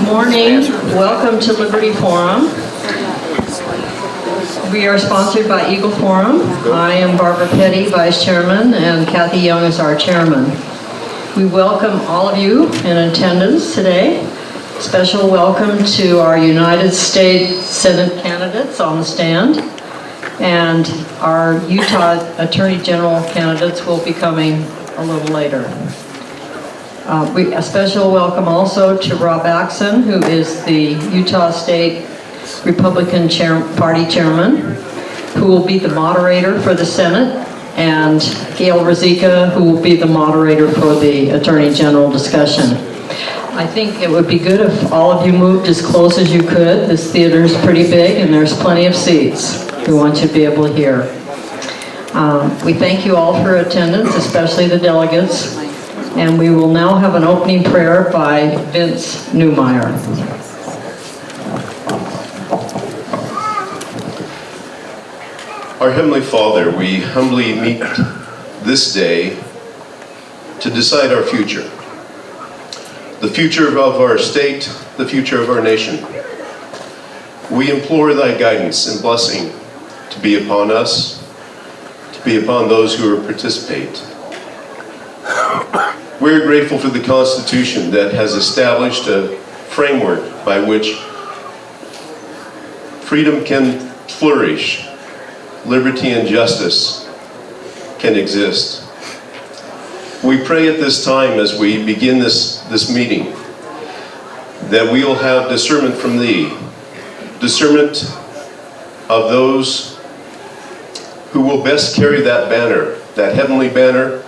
morning. Welcome to Liberty Forum. We are sponsored by Eagle Forum. I am Barbara Petty, Vice Chairman, and Kathy Young is our Chairman. We welcome all of you in attendance today. Special welcome to our United States Senate candidates on the stand, and our Utah Attorney General candidates will be coming a little later. A special welcome also to Rob Axson, who is the Utah State Republican Party Chairman, who will be the moderator for the Senate, and Gail Ruzicka, who will be the moderator for the Attorney General discussion. I think it would be good if all of you moved as close as you could. This theater is pretty big and there's plenty of seats. We want you to be able to hear. We thank you all for attendance, especially the delegates. And we will now have an opening prayer by Vince Newmeyer. Our Heavenly Father, we humbly meet this day to decide our future. The future of our state, the future of our nation. We implore thy guidance and blessing to be upon us, to be upon those who participate. We're grateful for the Constitution that has established a framework by which freedom can flourish, liberty and justice can exist. We pray at this time as we begin this meeting that we will have discernment from thee, discernment of those who will best carry that banner, that heavenly banner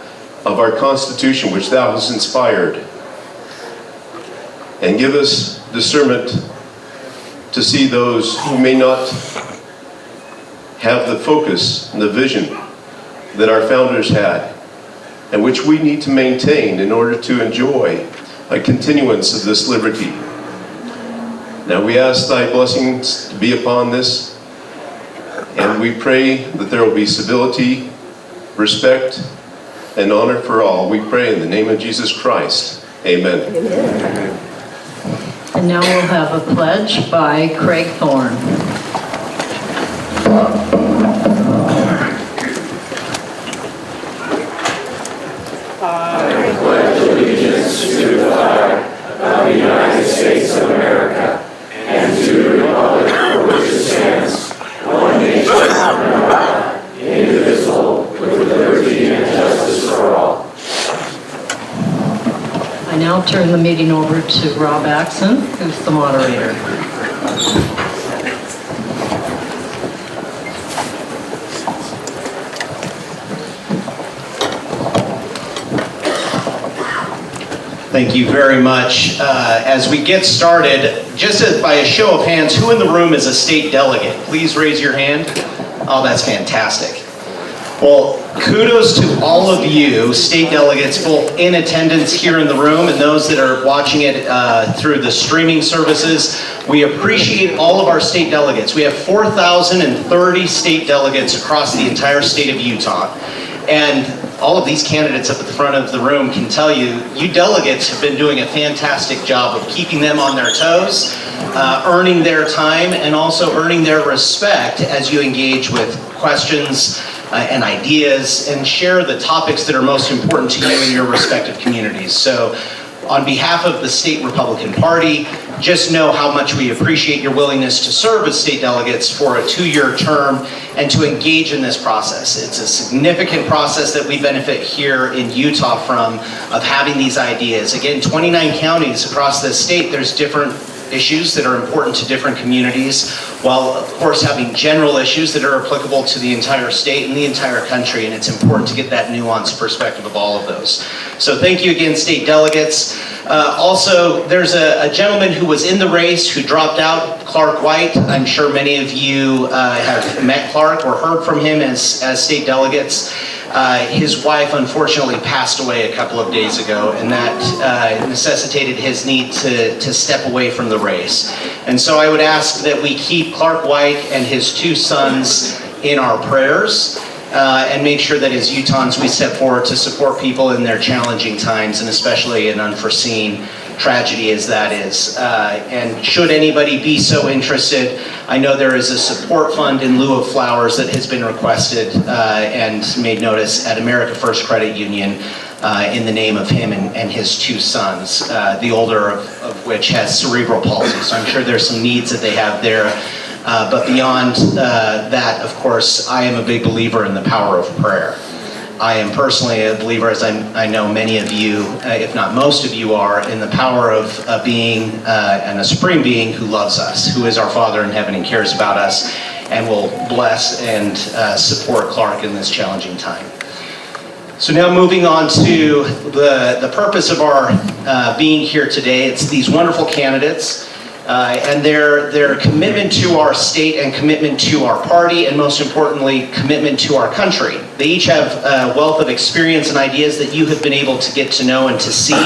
of our Constitution which thou hast inspired, and give us discernment to see those who may not have the focus and the vision that our founders had, and which we need to maintain in order to enjoy a continuance of this liberty. Now we ask thy blessings to be upon this, and we pray that there will be civility, respect, and honor for all. We pray in the name of Jesus Christ. Amen. Amen. And now we'll have a pledge by Craig Thorne. I pledge allegiance to the flag of the United States of America and to the republic for which it stands, one nation under God, indivisible, with liberty and justice for all. I now turn the meeting over to Rob Axson, who's the moderator. Thank you very much. As we get started, just by a show of hands, who in the room is a state delegate? Please raise your hand. Oh, that's fantastic. Well, kudos to all of you, state delegates, both in attendance here in the room and those that are watching it through the streaming services. We appreciate all of our state delegates. We have 4,030 state delegates across the entire state of Utah. And all of these candidates up at the front of the room can tell you, you delegates have been doing a fantastic job of keeping them on their toes, earning their time, and also earning their respect as you engage with questions and ideas and share the topics that are most important to you in your respective communities. So on behalf of the State Republican Party, just know how much we appreciate your willingness to serve as state delegates for a 2-year term and to engage in this process. It's a significant process that we benefit here in Utah from, of having these ideas. Again, 29 counties across the state, there's different issues that are important to different communities, while of course having general issues that are applicable to the entire state and the entire country, and it's important to get that nuanced perspective of all of those. So thank you again, state delegates. Also, there's a gentleman who was in the race who dropped out, Clark White. I'm sure many of you have met Clark or heard from him as state delegates. His wife unfortunately passed away a couple of days ago, and that necessitated his need to step away from the race. And so I would ask that we keep Clark White and his 2 sons in our prayers, and make sure that as Utahns we step forward to support people in their challenging times, and especially in unforeseen tragedy as that is. And should anybody be so interested, I know there is a support fund in lieu of flowers that has been requested and made notice at America First Credit Union in the name of him and his 2 sons, the older of which has cerebral palsy. So I'm sure there's some needs that they have there. But beyond that, of course, I am a big believer in the power of prayer. I am personally a believer, as I know many of you, if not most of you are, in the power of a being and a supreme being who loves us, who is our Father in heaven and cares about us, and will bless and support Clark in this challenging time. So now moving on to the purpose of our being here today. It's these wonderful candidates and their commitment to our state and commitment to our party, and most importantly, commitment to our country. They each have a wealth of experience and ideas that you have been able to get to know and to see.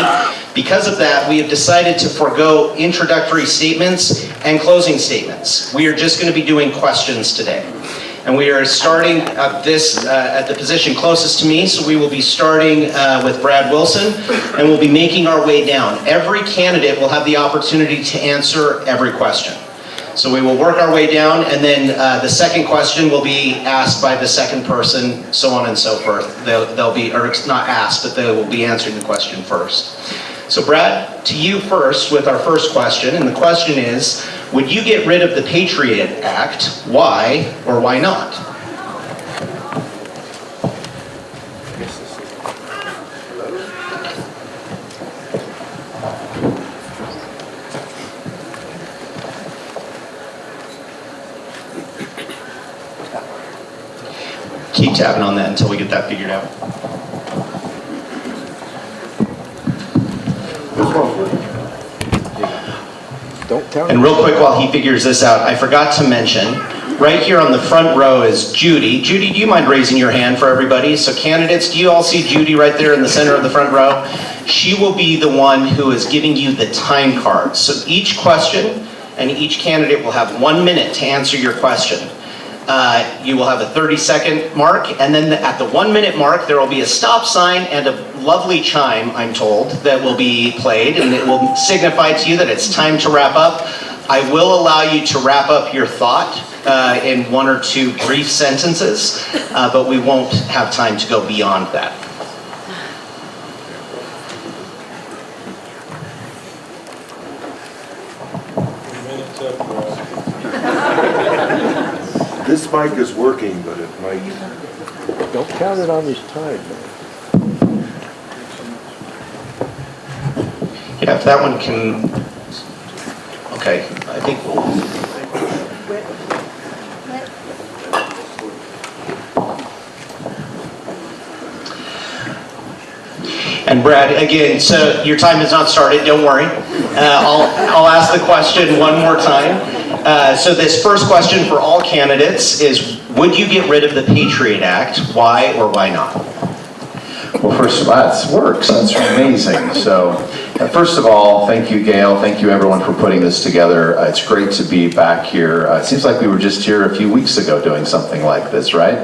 Because of that, we have decided to forego introductory statements and closing statements. We are just going to be doing questions today. And we are starting at the position closest to me, so we will be starting with Brad Wilson, and we'll be making our way down. Every candidate will have the opportunity to answer every question. So we will work our way down, and then the second question will be asked by the second person, so on and so forth. They'll be, or it's not asked, but they will be answering the question first. So Brad, to you first with our first question, and the question is, would you get rid of the Patriot Act? Why or why not? Keep tapping on that until we get that figured out. And real quick while he figures this out, I forgot to mention, right here on the front row is Judy. Judy, do you mind raising your hand for everybody? So candidates, do you all see Judy right there in the center of the front row? She will be the one who is giving you the time card. So each question and each candidate will have 1 minute to answer your question. You will have a 30-second mark, and then at the 1 minute mark, there will be a stop sign and a lovely chime, I'm told, that will be played, and it will signify to you that it's time to wrap up. I will allow you to wrap up your thought in 1 or 2 brief sentences, but we won't have time to go beyond that. This mic is working, but it might... Don't count it on his time, man. Yeah, if that one can... Okay, I think we'll... And Brad, again, so your time has not started, don't worry. I'll ask the question one more time. So this first question for all candidates is, would you get rid of the Patriot Act? Why or why not? Well, first of all, that works. That's amazing. So, first of all, thank you, Gail. Thank you, everyone, for putting this together. It's great to be back here. It seems like we were just here a few weeks ago doing something like this, right?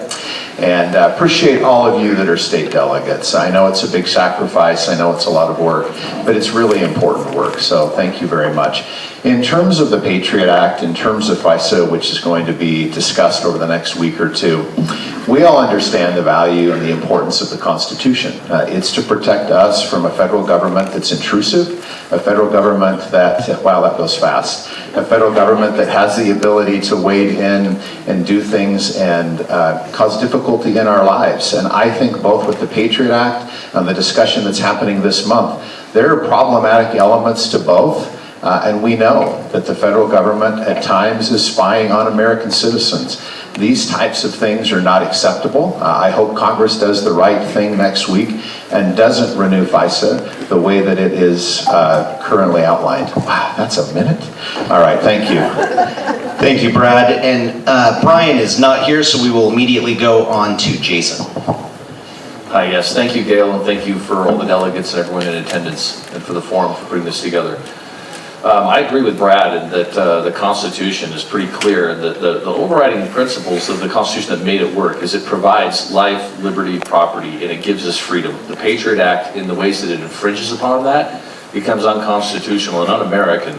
And appreciate all of you that are state delegates. I know it's a big sacrifice. I know it's a lot of work, but it's really important work. So thank you very much. In terms of the Patriot Act, in terms of FISA, which is going to be discussed over the next week or two, we all understand the value and the importance of the Constitution. It's to protect us from a federal government that's intrusive, a federal government that, wow, that goes fast, a federal government that has the ability to wade in and do things and cause difficulty in our lives. And I think both with the Patriot Act and the discussion that's happening this month, there are problematic elements to both. And we know that the federal government at times is spying on American citizens. These types of things are not acceptable. I hope Congress does the right thing next week and doesn't renew FISA the way that it is currently outlined. Wow, that's a minute? All right, thank you. Thank you, Brad. And Brian is not here, so we will immediately go on to Jason. Hi, yes. Thank you, Gail, and thank you for all the delegates and everyone in attendance and for the forum for putting this together. I agree with Brad in that the Constitution is pretty clear, and the overriding principles of the Constitution that made it work is it provides life, liberty, property, and it gives us freedom. The Patriot Act, in the ways that it infringes upon that, becomes unconstitutional and un-American.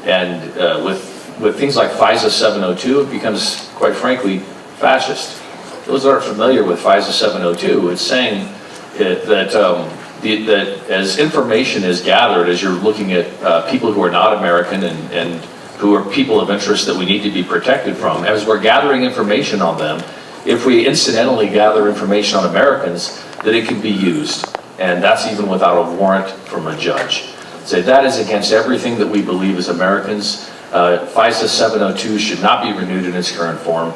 And with things like FISA 702, it becomes, quite frankly, fascist. Those that aren't familiar with FISA 702, it's saying that as information is gathered, as you're looking at people who are not American and who are people of interest that we need to be protected from, as we're gathering information on them, if we incidentally gather information on Americans, that it can be used. And that's even without a warrant from a judge. So that is against everything that we believe as Americans. FISA 702 should not be renewed in its current form.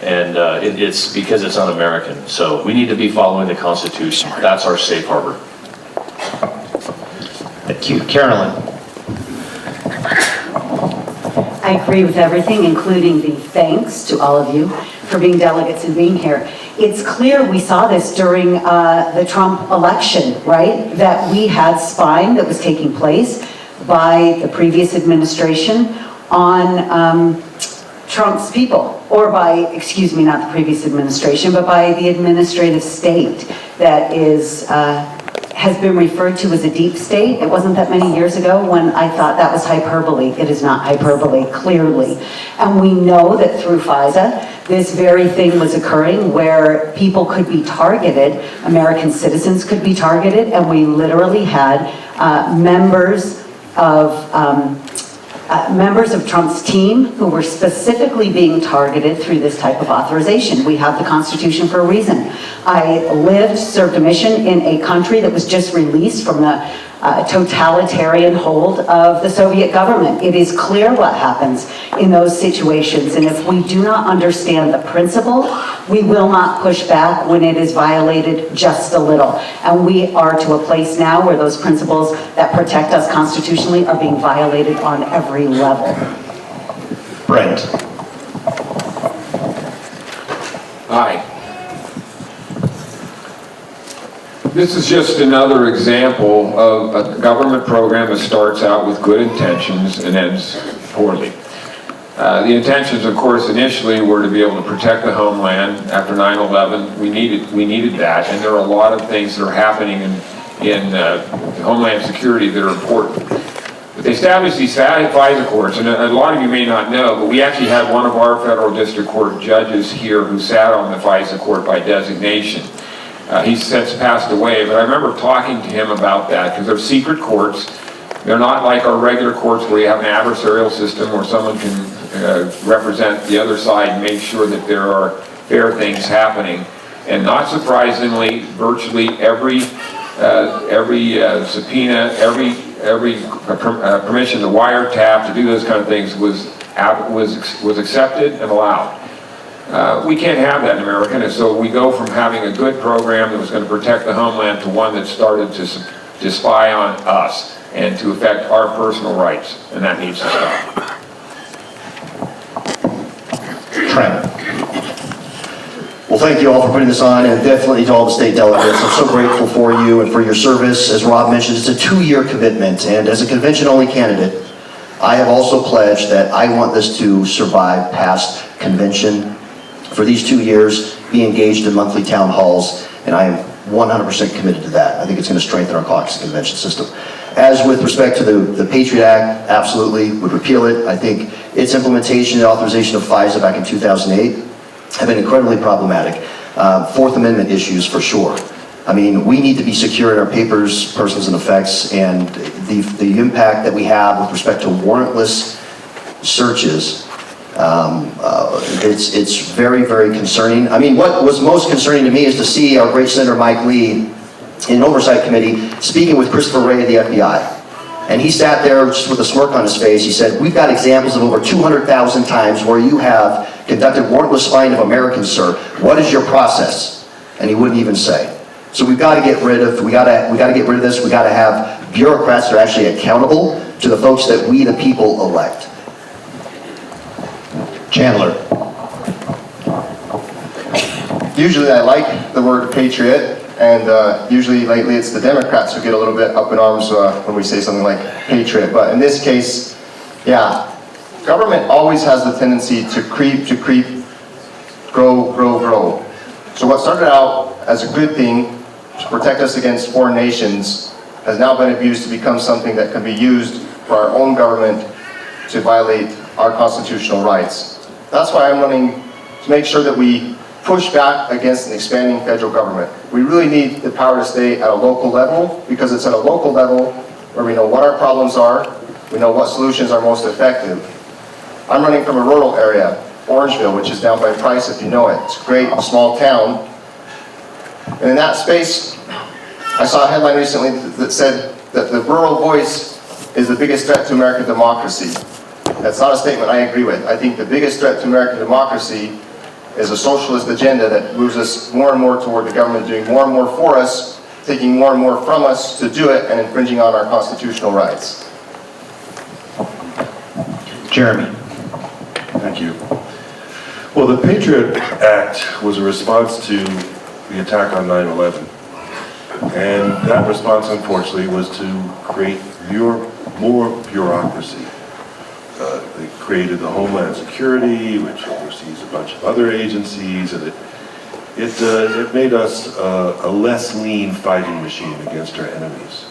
And it's because it's un-American. So we need to be following the Constitution. That's our safe harbor. Thank you. Carolyn. I agree with everything, including the thanks to all of you for being delegates and being here. It's clear we saw this during the Trump election, right? That we had spying that was taking place by the previous administration on Trump's people, or by, excuse me, not the previous administration, but by the administrative state that is has been referred to as a deep state. It wasn't that many years ago when I thought that was hyperbole. It is not hyperbole, clearly. And we know that through FISA, this very thing was occurring where people could be targeted, American citizens could be targeted, and we literally had members of Trump's team who were specifically being targeted through this type of authorization. We have the Constitution for a reason. I served a mission in a country that was just released from the totalitarian hold of the Soviet government. It is clear what happens in those situations, and if we do not understand the principle, we will not push back when it is violated just a little. And we are to a place now where those principles that protect us constitutionally are being violated on every level. Brent. Hi. This is just another example of a government program that starts out with good intentions and ends poorly. The intentions, of course, initially were to be able to protect the homeland after 9/11. We needed that, and there are a lot of things that are happening in homeland security that are important. But they established these FISA courts, and a lot of you may not know, but we actually had one of our federal district court judges here who sat on the FISA court by designation. He's since passed away, but I remember talking to him about that, because they're secret courts. They're not like our regular courts where you have an adversarial system where someone can represent the other side and make sure that there are fair things happening. And not surprisingly, virtually every subpoena, every permission to wiretap, to do those kind of things was accepted and allowed. We can't have that in America, and so we go from having a good program that was going to protect the homeland to one that started to spy on us and to affect our personal rights, and that needs to stop. Trent. Well, thank you all for putting this on, and definitely to all the state delegates. I'm so grateful for you and for your service. As Rob mentioned, it's a 2-year commitment, and as a convention-only candidate, I have also pledged that I want this to survive past convention. For these 2 years, be engaged in monthly town halls, and I am 100% committed to that. I think it's going to strengthen our caucus convention system. As with respect to the Patriot Act, absolutely would repeal it. I think its implementation and authorization of FISA back in 2008 have been incredibly problematic. Fourth Amendment issues for sure. I mean, we need to be secure in our papers, persons, and effects, and the impact that we have with respect to warrantless searches, it's very, very concerning. I mean, what was most concerning to me is to see our great Senator Mike Lee in an oversight committee speaking with Christopher Wray of the FBI. And he sat there just with a smirk on his face. He said, we've got examples of over 200,000 times where you have conducted warrantless spying of Americans, sir. What is your process? And he wouldn't even say. So we've got to get rid of, we got to get rid of this. We got to have bureaucrats that are actually accountable to the folks that we, the people, elect. Chandler. Usually I like the word patriot, and usually lately it's the Democrats who get a little bit up in arms when we say something like patriot. But in this case, yeah, government always has the tendency to creep, grow. So what started out as a good thing to protect us against foreign nations has now been abused to become something that can be used for our own government to violate our constitutional rights. That's why I'm running to make sure that we push back against an expanding federal government. We really need the power to stay at a local level, because it's at a local level where we know what our problems are, we know what solutions are most effective. I'm running from a rural area, Orangeville, which is down by Price, if you know it. It's a great small town. And in that space, I saw a headline recently that said that the rural voice is the biggest threat to American democracy. That's not a statement I agree with. I think the biggest threat to American democracy is a socialist agenda that moves us more and more toward the government doing more and more for us, taking more and more from us to do it, and infringing on our constitutional rights. Jeremy. Thank you. Well, the Patriot Act was a response to the attack on 9/11. And that response, unfortunately, was to create more bureaucracy. They created the Homeland Security, which oversees a bunch of other agencies, and it made us a less lean fighting machine against our enemies.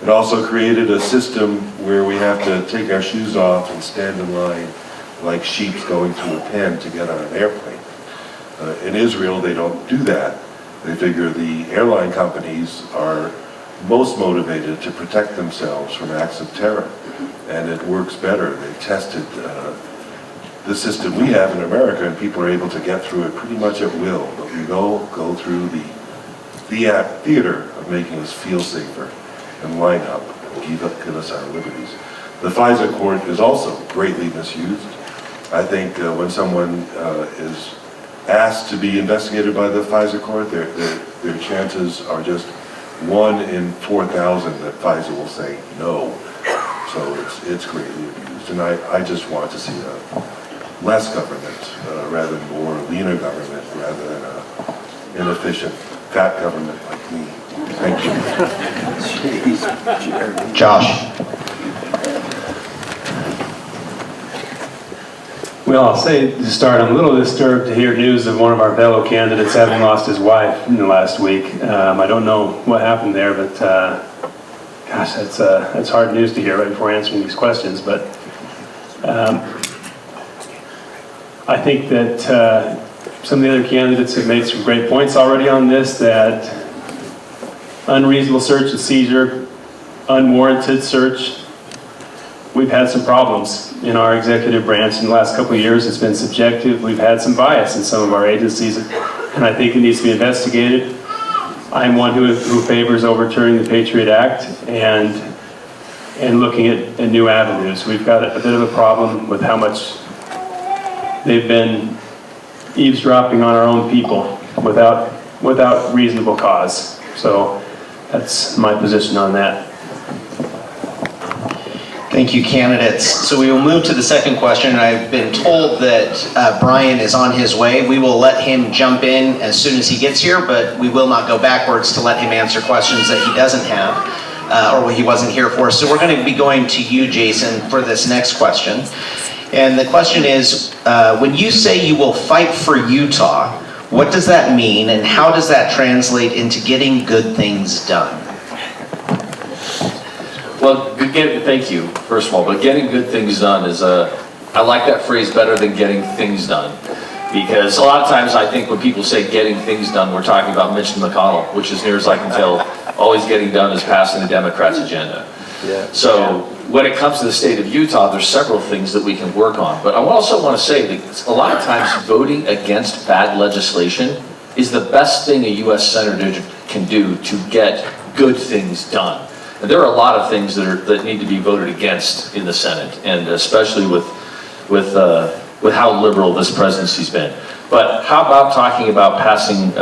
It also created a system where we have to take our shoes off and stand in line like sheep going through a pen to get on an airplane. In Israel, they don't do that. They figure the airline companies are most motivated to protect themselves from acts of terror, and it works better. They tested the system we have in America, and people are able to get through it pretty much at will. But we go through the theater of making us feel safer and line up and give us our liberties. The FISA court is also greatly misused. I think when someone is asked to be investigated by the FISA court, their chances are just 1 in 4,000 that FISA will say no. So it's greatly abused, and I just want to see less government rather than more, leaner government rather than an inefficient, fat government like me. Thank you. Josh. Well, I'll say to start, I'm a little disturbed to hear news of one of our fellow candidates having lost his wife in the last week. I don't know what happened there, but gosh, that's hard news to hear right before answering these questions. But I think that some of the other candidates have made some great points already on this, that unreasonable search and seizure, unwarranted search. We've had some problems in our executive branch in the last couple of years. It's been subjective. We've had some bias in some of our agencies, and I think it needs to be investigated. I'm one who favors overturning the Patriot Act and looking at new avenues. We've got a bit of a problem with how much they've been eavesdropping on our own people without reasonable cause. So that's my position on that. Thank you, candidates. So we will move to the second question. I've been told that Brian is on his way. We will let him jump in as soon as he gets here, but we will not go backwards to let him answer questions that he doesn't have or what he wasn't here for. So we're going to be going to you, Jason, for this next question. And the question is, when you say you will fight for Utah, what does that mean, and how does that translate into getting good things done? Well, thank you, first of all, but getting good things done is, I like that phrase better than getting things done. Because a lot of times I think when people say getting things done, we're talking about Mitch McConnell, which as near as I can tell, all he's getting done is passing the Democrats' agenda. So when it comes to the state of Utah, there's several things that we can work on. But I also want to say that a lot of times voting against bad legislation is the best thing a U.S. Senator can do to get good things done. And there are a lot of things that need to be voted against in the Senate, and especially with how liberal this presidency's been. But how about talking about passing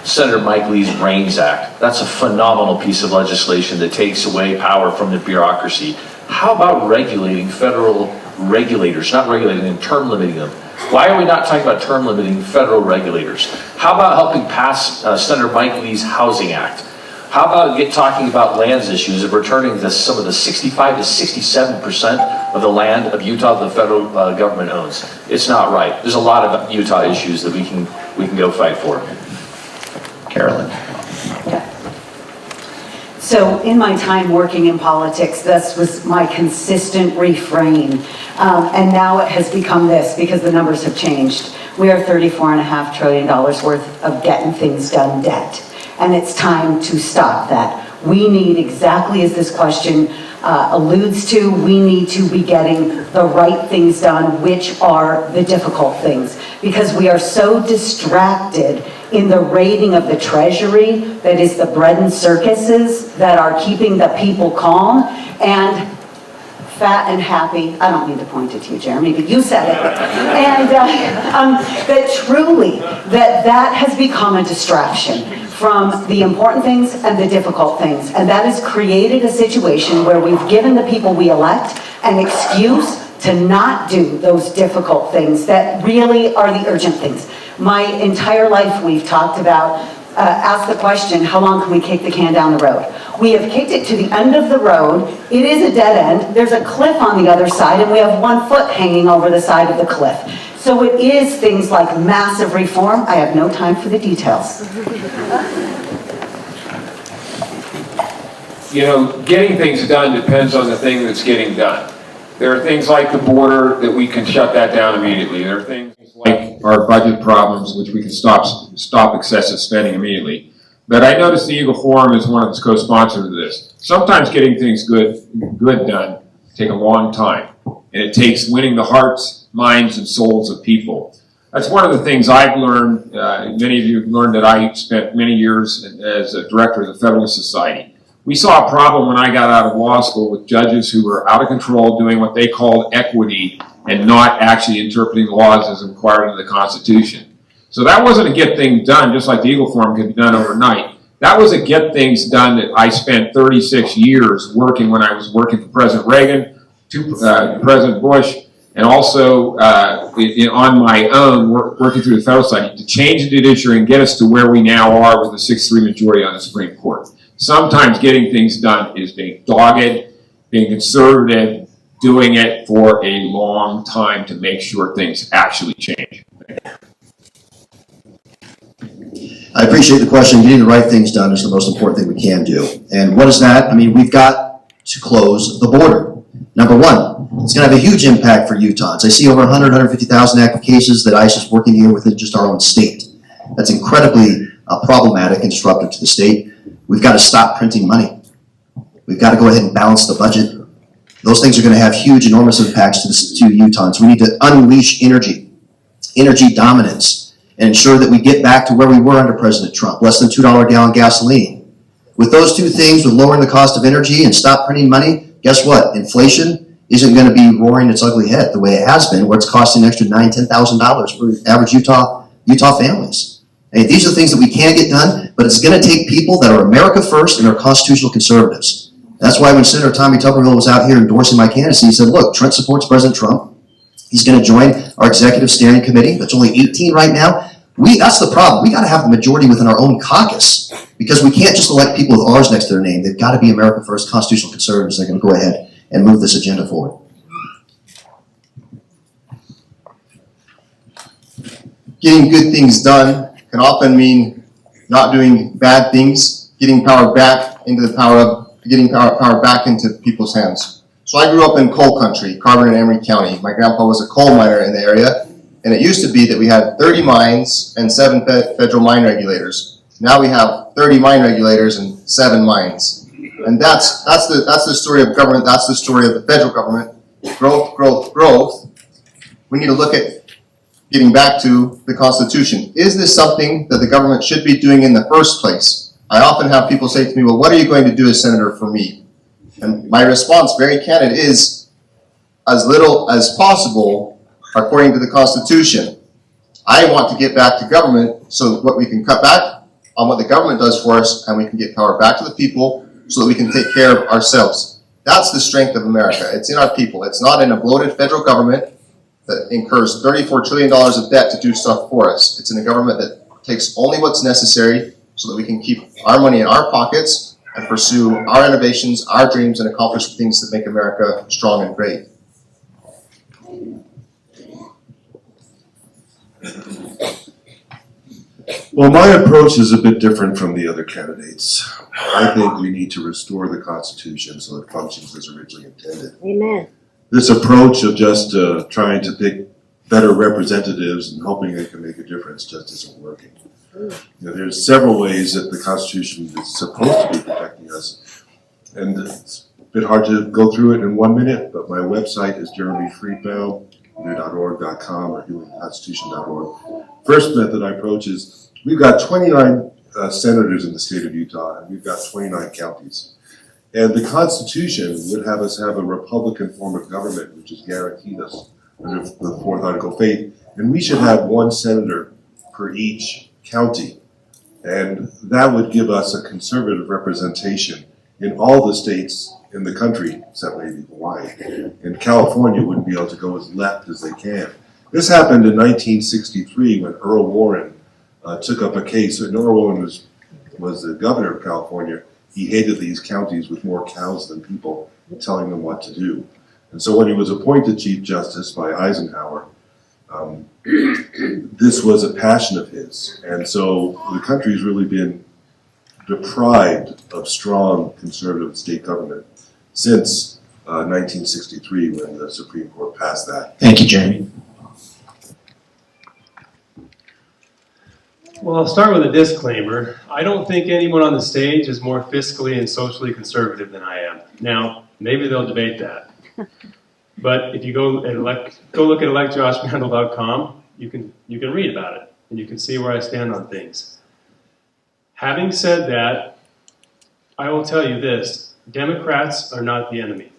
Senator Mike Lee's REINS Act? That's a phenomenal piece of legislation that takes away power from the bureaucracy. How about regulating federal regulators, not regulating them, term limiting them? Why are we not talking about term limiting federal regulators? How about helping pass Senator Mike Lee's Housing Act? How about talking about lands issues of returning some of the 65 to 67% of the land of Utah the federal government owns? It's not right. There's a lot of Utah issues that we can go fight for. Carolyn. So in my time working in politics, this was my consistent refrain. And now it has become this because the numbers have changed. We are $34.5 trillion worth of getting things done debt. And it's time to stop that. We need, exactly as this question alludes to, we need to be getting the right things done, which are the difficult things. Because we are so distracted in the raiding of the treasury that is the bread and circuses that are keeping the people calm and fat and happy. I don't mean to point it to you, Jeremy, but you said it. And that truly, that has become a distraction from the important things and the difficult things. And that has created a situation where we've given the people we elect an excuse to not do those difficult things that really are the urgent things. My entire life we've talked about, ask the question, how long can we kick the can down the road? We have kicked it to the end of the road. It is a dead end. There's a cliff on the other side, and we have 1 foot hanging over the side of the cliff. So it is things like massive reform. I have no time for the details. You know, getting things done depends on the thing that's getting done. There are things like the border that we can shut that down immediately. There are things like our budget problems, which we can stop excessive spending immediately. But I noticed the Eagle Forum is one of the co-sponsors of this. Sometimes getting things good done take a long time, and it takes winning the hearts, minds, and souls of people. That's one of the things I've learned. Many of you have learned that I spent many years as a director of the Federalist Society. We saw a problem when I got out of law school with judges who were out of control doing what they called equity and not actually interpreting laws as required in the Constitution. So that wasn't a get things done, just like the Eagle Forum could be done overnight. That was a get things done that I spent 36 years working when I was working for President Reagan, President Bush, and also on my own, working through the Federal Society to change the judiciary and get us to where we now are with a 6-3 majority on the Supreme Court. Sometimes getting things done is being dogged, being conservative, doing it for a long time to make sure things actually change. I appreciate the question. Getting the right things done is the most important thing we can do. And what is that? I mean, we've got to close the border. Number one, it's going to have a huge impact for Utahns. I see over 150,000 active cases that ICE is working here within just our own state. That's incredibly problematic and disruptive to the state. We've got to stop printing money. We've got to go ahead and balance the budget. Those things are going to have huge, enormous impacts to Utahns. We need to unleash energy dominance, and ensure that we get back to where we were under President Trump, less than $2 a gallon gasoline. With those two things, with lowering the cost of energy and stop printing money, guess what? Inflation isn't going to be roaring its ugly head the way it has been, where it's costing an extra $9,000, $10,000 for average Utah families. And these are things that we can get done, but it's going to take people that are America first and are constitutional conservatives. That's why when Senator Tommy Tuberville was out here endorsing my candidacy, he said, look, Trent supports President Trump. He's going to join our executive steering committee. That's only 18 right now. That's the problem. We got to have the majority within our own caucus, because we can't just elect people with R's next to their name. They've got to be America first, constitutional conservatives. They're going to go ahead and move this agenda forward. Getting good things done can often mean not doing bad things, getting power back into getting power back into people's hands. So I grew up in coal country, Carbon and Emery County. My grandpa was a coal miner in the area, and it used to be that we had 30 mines and 7 federal mine regulators. Now we have 30 mine regulators and 7 mines. And that's the story of government. That's the story of the federal government. Growth, growth, growth. We need to look at getting back to the Constitution. Is this something that the government should be doing in the first place? I often have people say to me, well, what are you going to do as senator for me? And my response, very candid, is as little as possible according to the Constitution. I want to get back to government so that we can cut back on what the government does for us, and we can get power back to the people so that we can take care of ourselves. That's the strength of America. It's in our people. It's not in a bloated federal government that incurs $34 trillion of debt to do stuff for us. It's in a government that takes only what's necessary so that we can keep our money in our pockets and pursue our innovations, our dreams, and accomplish the things that make America strong and great. Well, my approach is a bit different from the other candidates. I think we need to restore the Constitution so it functions as originally intended. Amen. This approach of just trying to pick better representatives and hoping they can make a difference just isn't working. There's several ways that the Constitution is supposed to be protecting us, and it's a bit hard to go through it in 1 minute, but my website is jeremyfriedbaum.org.com or healingconstitution.org. First method I approach is we've got 29 senators in the state of Utah, and we've got 29 counties. And the Constitution would have us have a Republican form of government, which is guaranteed us under the Fourth Article of Faith. And we should have one senator per each county. And that would give us a conservative representation in all the states in the country, except maybe Hawaii. And California wouldn't be able to go as left as they can. This happened in 1963 when Earl Warren took up a case. And Earl Warren was the governor of California. He hated these counties with more cows than people, telling them what to do. And so when he was appointed Chief Justice by Eisenhower, this was a passion of his. And so the country's really been deprived of strong conservative state government since 1963 when the Supreme Court passed that. Thank you, Jeremy. Well, I'll start with a disclaimer. I don't think anyone on the stage is more fiscally and socially conservative than I am. Now, maybe they'll debate that. But if you go look at electjoshmandel.com, you can read about it, and you can see where I stand on things. Having said that, I will tell you this. Democrats are not the enemy.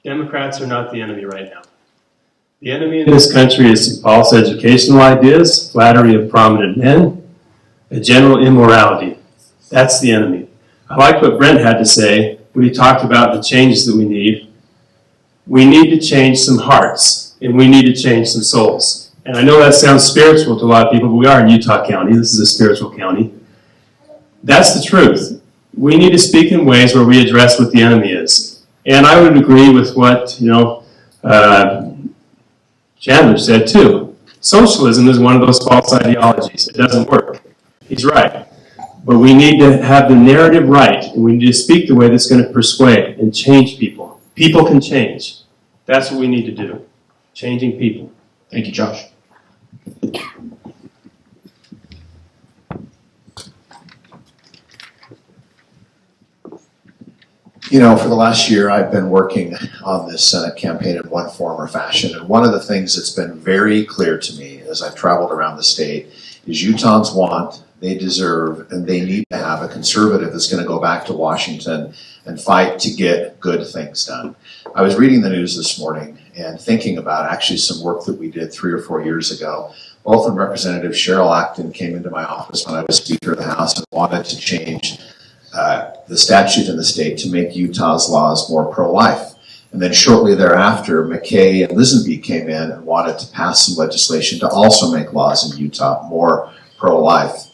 Democrats are not the enemy right now. The enemy in this country is some false educational ideas, flattery of prominent men, a general immorality. That's the enemy. I like what Brent had to say when he talked about the changes that we need. We need to change some hearts, and we need to change some souls. And I know that sounds spiritual to a lot of people, but we are in Utah County. This is a spiritual county. That's the truth. We need to speak in ways where we address what the enemy is. And I would agree with what, Chandler said too. Socialism is one of those false ideologies. It doesn't work. He's right. But we need to have the narrative right, and we need to speak the way that's going to persuade and change people. People can change. That's what we need to do. Changing people. Thank you, Josh. For the last year, I've been working on this Senate campaign in one form or fashion. And one of the things that's been very clear to me as I've traveled around the state is Utahns want, they deserve, and they need to have a conservative that's going to go back to Washington and fight to get good things done. I was reading the news this morning and thinking about actually some work that we did 3 or 4 years ago. Walton Representative Cheryl Acton came into my office when I was Speaker of the House and wanted to change the statute in the state to make Utah's laws more pro-life. And then shortly thereafter, McKay and Lisenby came in and wanted to pass some legislation to also make laws in Utah more pro-life.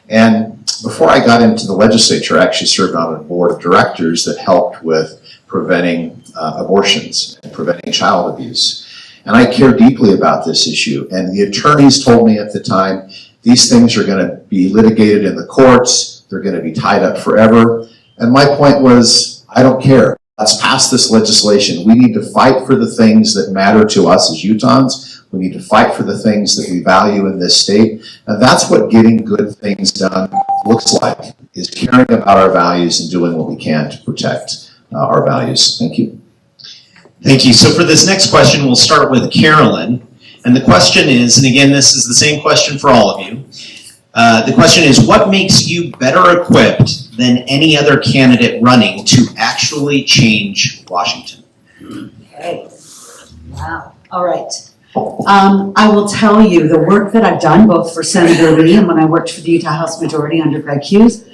And before I got into the legislature, I actually served on a board of directors that helped with preventing abortions and preventing child abuse. And I care deeply about this issue. And the attorneys told me at the time, these things are going to be litigated in the courts. They're going to be tied up forever. And my point was, I don't care. Let's pass this legislation. We need to fight for the things that matter to us as Utahns. We need to fight for the things that we value in this state. And that's what getting good things done looks like, is caring about our values and doing what we can to protect our values. Thank you. Thank you. So for this next question, we'll start with Carolyn. And the question is, and again, this is the same question for all of you. The question is, what makes you better equipped than any other candidate running to actually change Washington? Okay. Wow. All right. I will tell you the work that I've done, both for Senator Lee and when I worked for the Utah House Majority under Greg Hughes,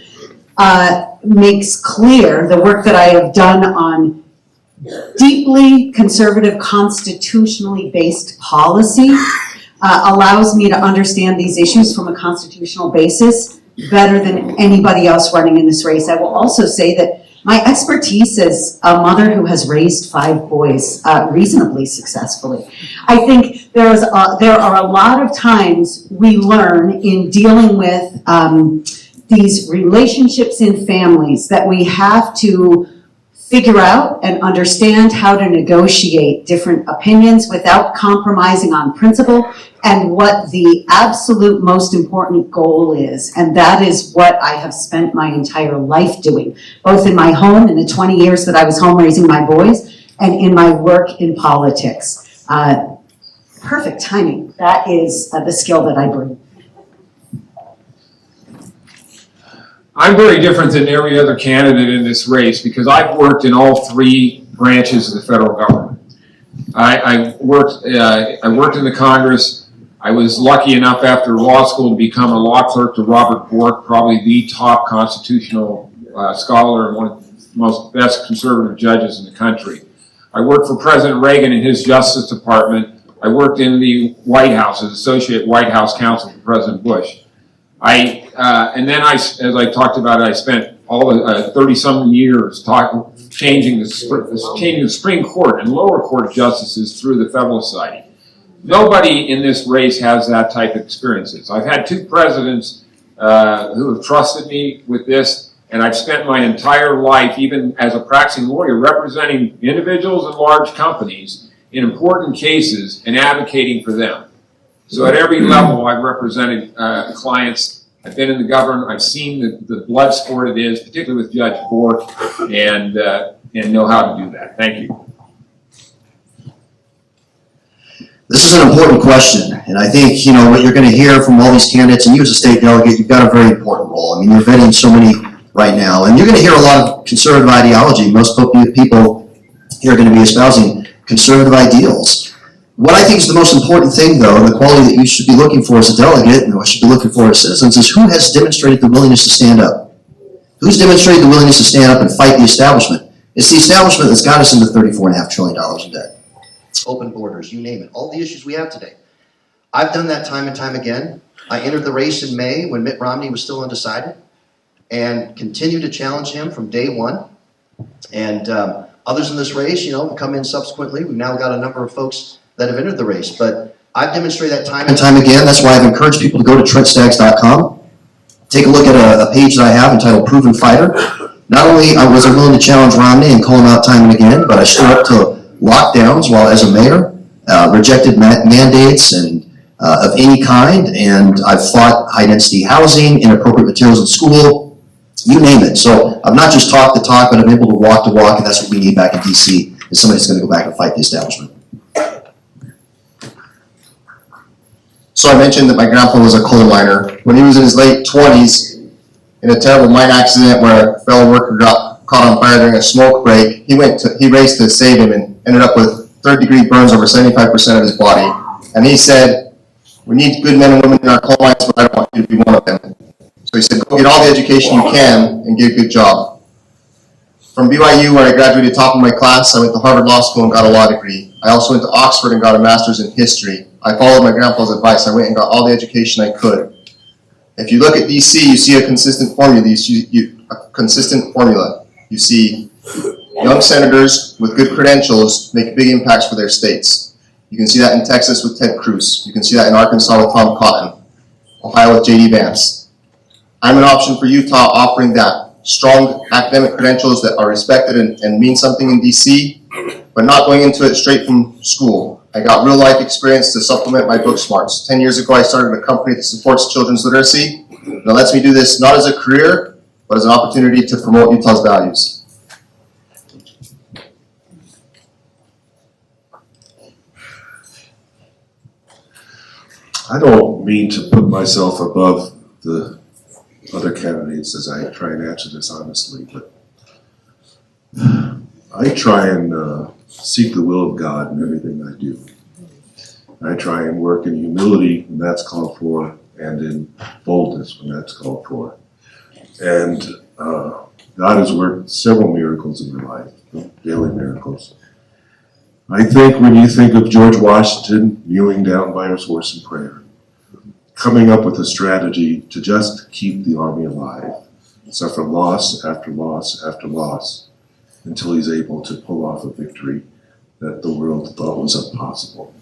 makes clear the work that I have done on deeply conservative, constitutionally based policy allows me to understand these issues from a constitutional basis better than anybody else running in this race. I will also say that My expertise is a mother who has raised 5 boys reasonably successfully. I think there are a lot of times we learn in dealing with these relationships in families that we have to figure out and understand how to negotiate different opinions without compromising on principle and what the absolute most important goal is. And that is what I have spent my entire life doing, both in my home in the 20 years that I was home raising my boys and in my work in politics. Perfect timing. That is the skill that I bring. I'm very different than every other candidate in this race because I've worked in all 3 branches of the federal government. I worked in the Congress. I was lucky enough after law school to become a law clerk to Robert Bork, probably the top constitutional scholar and one of the most best conservative judges in the country. I worked for President Reagan in his Justice Department. I worked in the White House as Associate White House Counsel for President Bush. And then as I talked about it, I spent all the 30-some years changing the Supreme Court and lower court justices through the Federalist Society. Nobody in this race has that type of experiences. I've had 2 presidents who have trusted me with this, and I've spent my entire life, even as a practicing lawyer, representing individuals and large companies in important cases and advocating for them. So at every level, I've represented clients. I've been in the government. I've seen the blood sport it is, particularly with Judge Bork, and know how to do that. Thank you. This is an important question, and I think, what you're going to hear from all these candidates, and you as a state delegate, you've got a very important role. I mean, you're vetting so many right now, and you're going to hear a lot of conservative ideology. Most people here are going to be espousing conservative ideals. What I think is the most important thing, though, and the quality that you should be looking for as a delegate, and what you should be looking for as citizens, is who has demonstrated the willingness to stand up. Who's demonstrated the willingness to stand up and fight the establishment? It's the establishment that's got us into $34.5 trillion in debt. Open borders, you name it, all the issues we have today. I've done that time and time again. I entered the race in May when Mitt Romney was still undecided and continued to challenge him from day one. And others in this race, come in subsequently. We've now got a number of folks that have entered the race, but I've demonstrated that time and time again. That's why I've encouraged people to go to TrentStaggs.com. Take a look at a page that I have entitled Proven Fighter. Not only was I willing to challenge Romney and call him out time and again, but I stood up to lockdowns while as a mayor, rejected mandates and of any kind, and I've fought high-density housing, inappropriate materials in school, you name it. So I've not just talked the talk, but I'm able to walk the walk, and that's what we need back in D.C., is somebody that's going to go back and fight the establishment. So I mentioned that my grandpa was a coal miner. When he was in his late 20s, in a terrible mine accident where a fellow worker got caught on fire during a smoke break, he raced to save him and ended up with third-degree burns over 75% of his body. And he said, we need good men and women in our coal mines, but I don't want you to be one of them. So he said, go get all the education you can and get a good job. From BYU, where I graduated top of my class, I went to Harvard Law School and got a law degree. I also went to Oxford and got a master's in history. I followed my grandpa's advice. I went and got all the education I could. If you look at DC, you see a consistent formula. You see young senators with good credentials make big impacts for their states. You can see that in Texas with Ted Cruz. You can see that in Arkansas with Tom Cotton. Ohio with J.D. Vance. I'm an option for Utah, offering that strong academic credentials that are respected and mean something in DC, but not going into it straight from school. I got real life experience to supplement my book smarts. 10 years ago, I started a company that supports children's literacy. That lets me do this not as a career, but as an opportunity to promote Utah's values. I don't mean to put myself above the other candidates as I try and answer this honestly, but I try and seek the will of God in everything I do. I try and work in humility when that's called for, and in boldness when that's called for. And God has worked several miracles in my life, daily miracles. I think when you think of George Washington kneeling down by his horse in prayer, coming up with a strategy to just keep the army alive, suffer loss after loss after loss until he's able to pull off a victory that the world thought was impossible.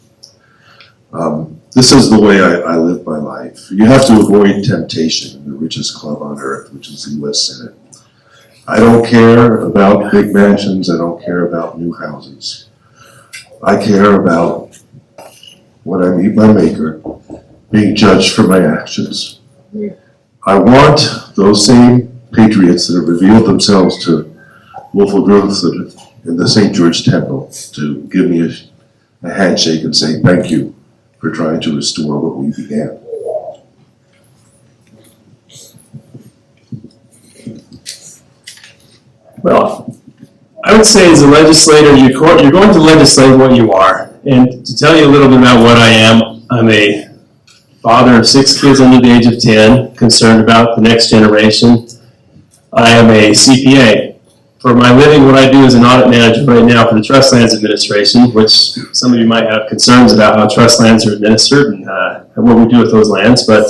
This is the way I live my life. You have to avoid temptation in the richest club on earth, which is the U.S. Senate. I don't care about big mansions. I don't care about new houses. I care about what I meet my maker, being judged for my actions. I want those same patriots that have revealed themselves to Wilford Rutherford in the St. George Temple to give me a handshake and say thank you for trying to restore what we began. Well, I would say as a legislator, you're going to legislate what you are. And to tell you a little bit about what I am, I'm a father of 6 kids under the age of 10, concerned about the next generation. I am a CPA. For my living, what I do is an audit manager right now for the Trust Lands Administration, which some of you might have concerns about how trust lands are administered and what we do with those lands. But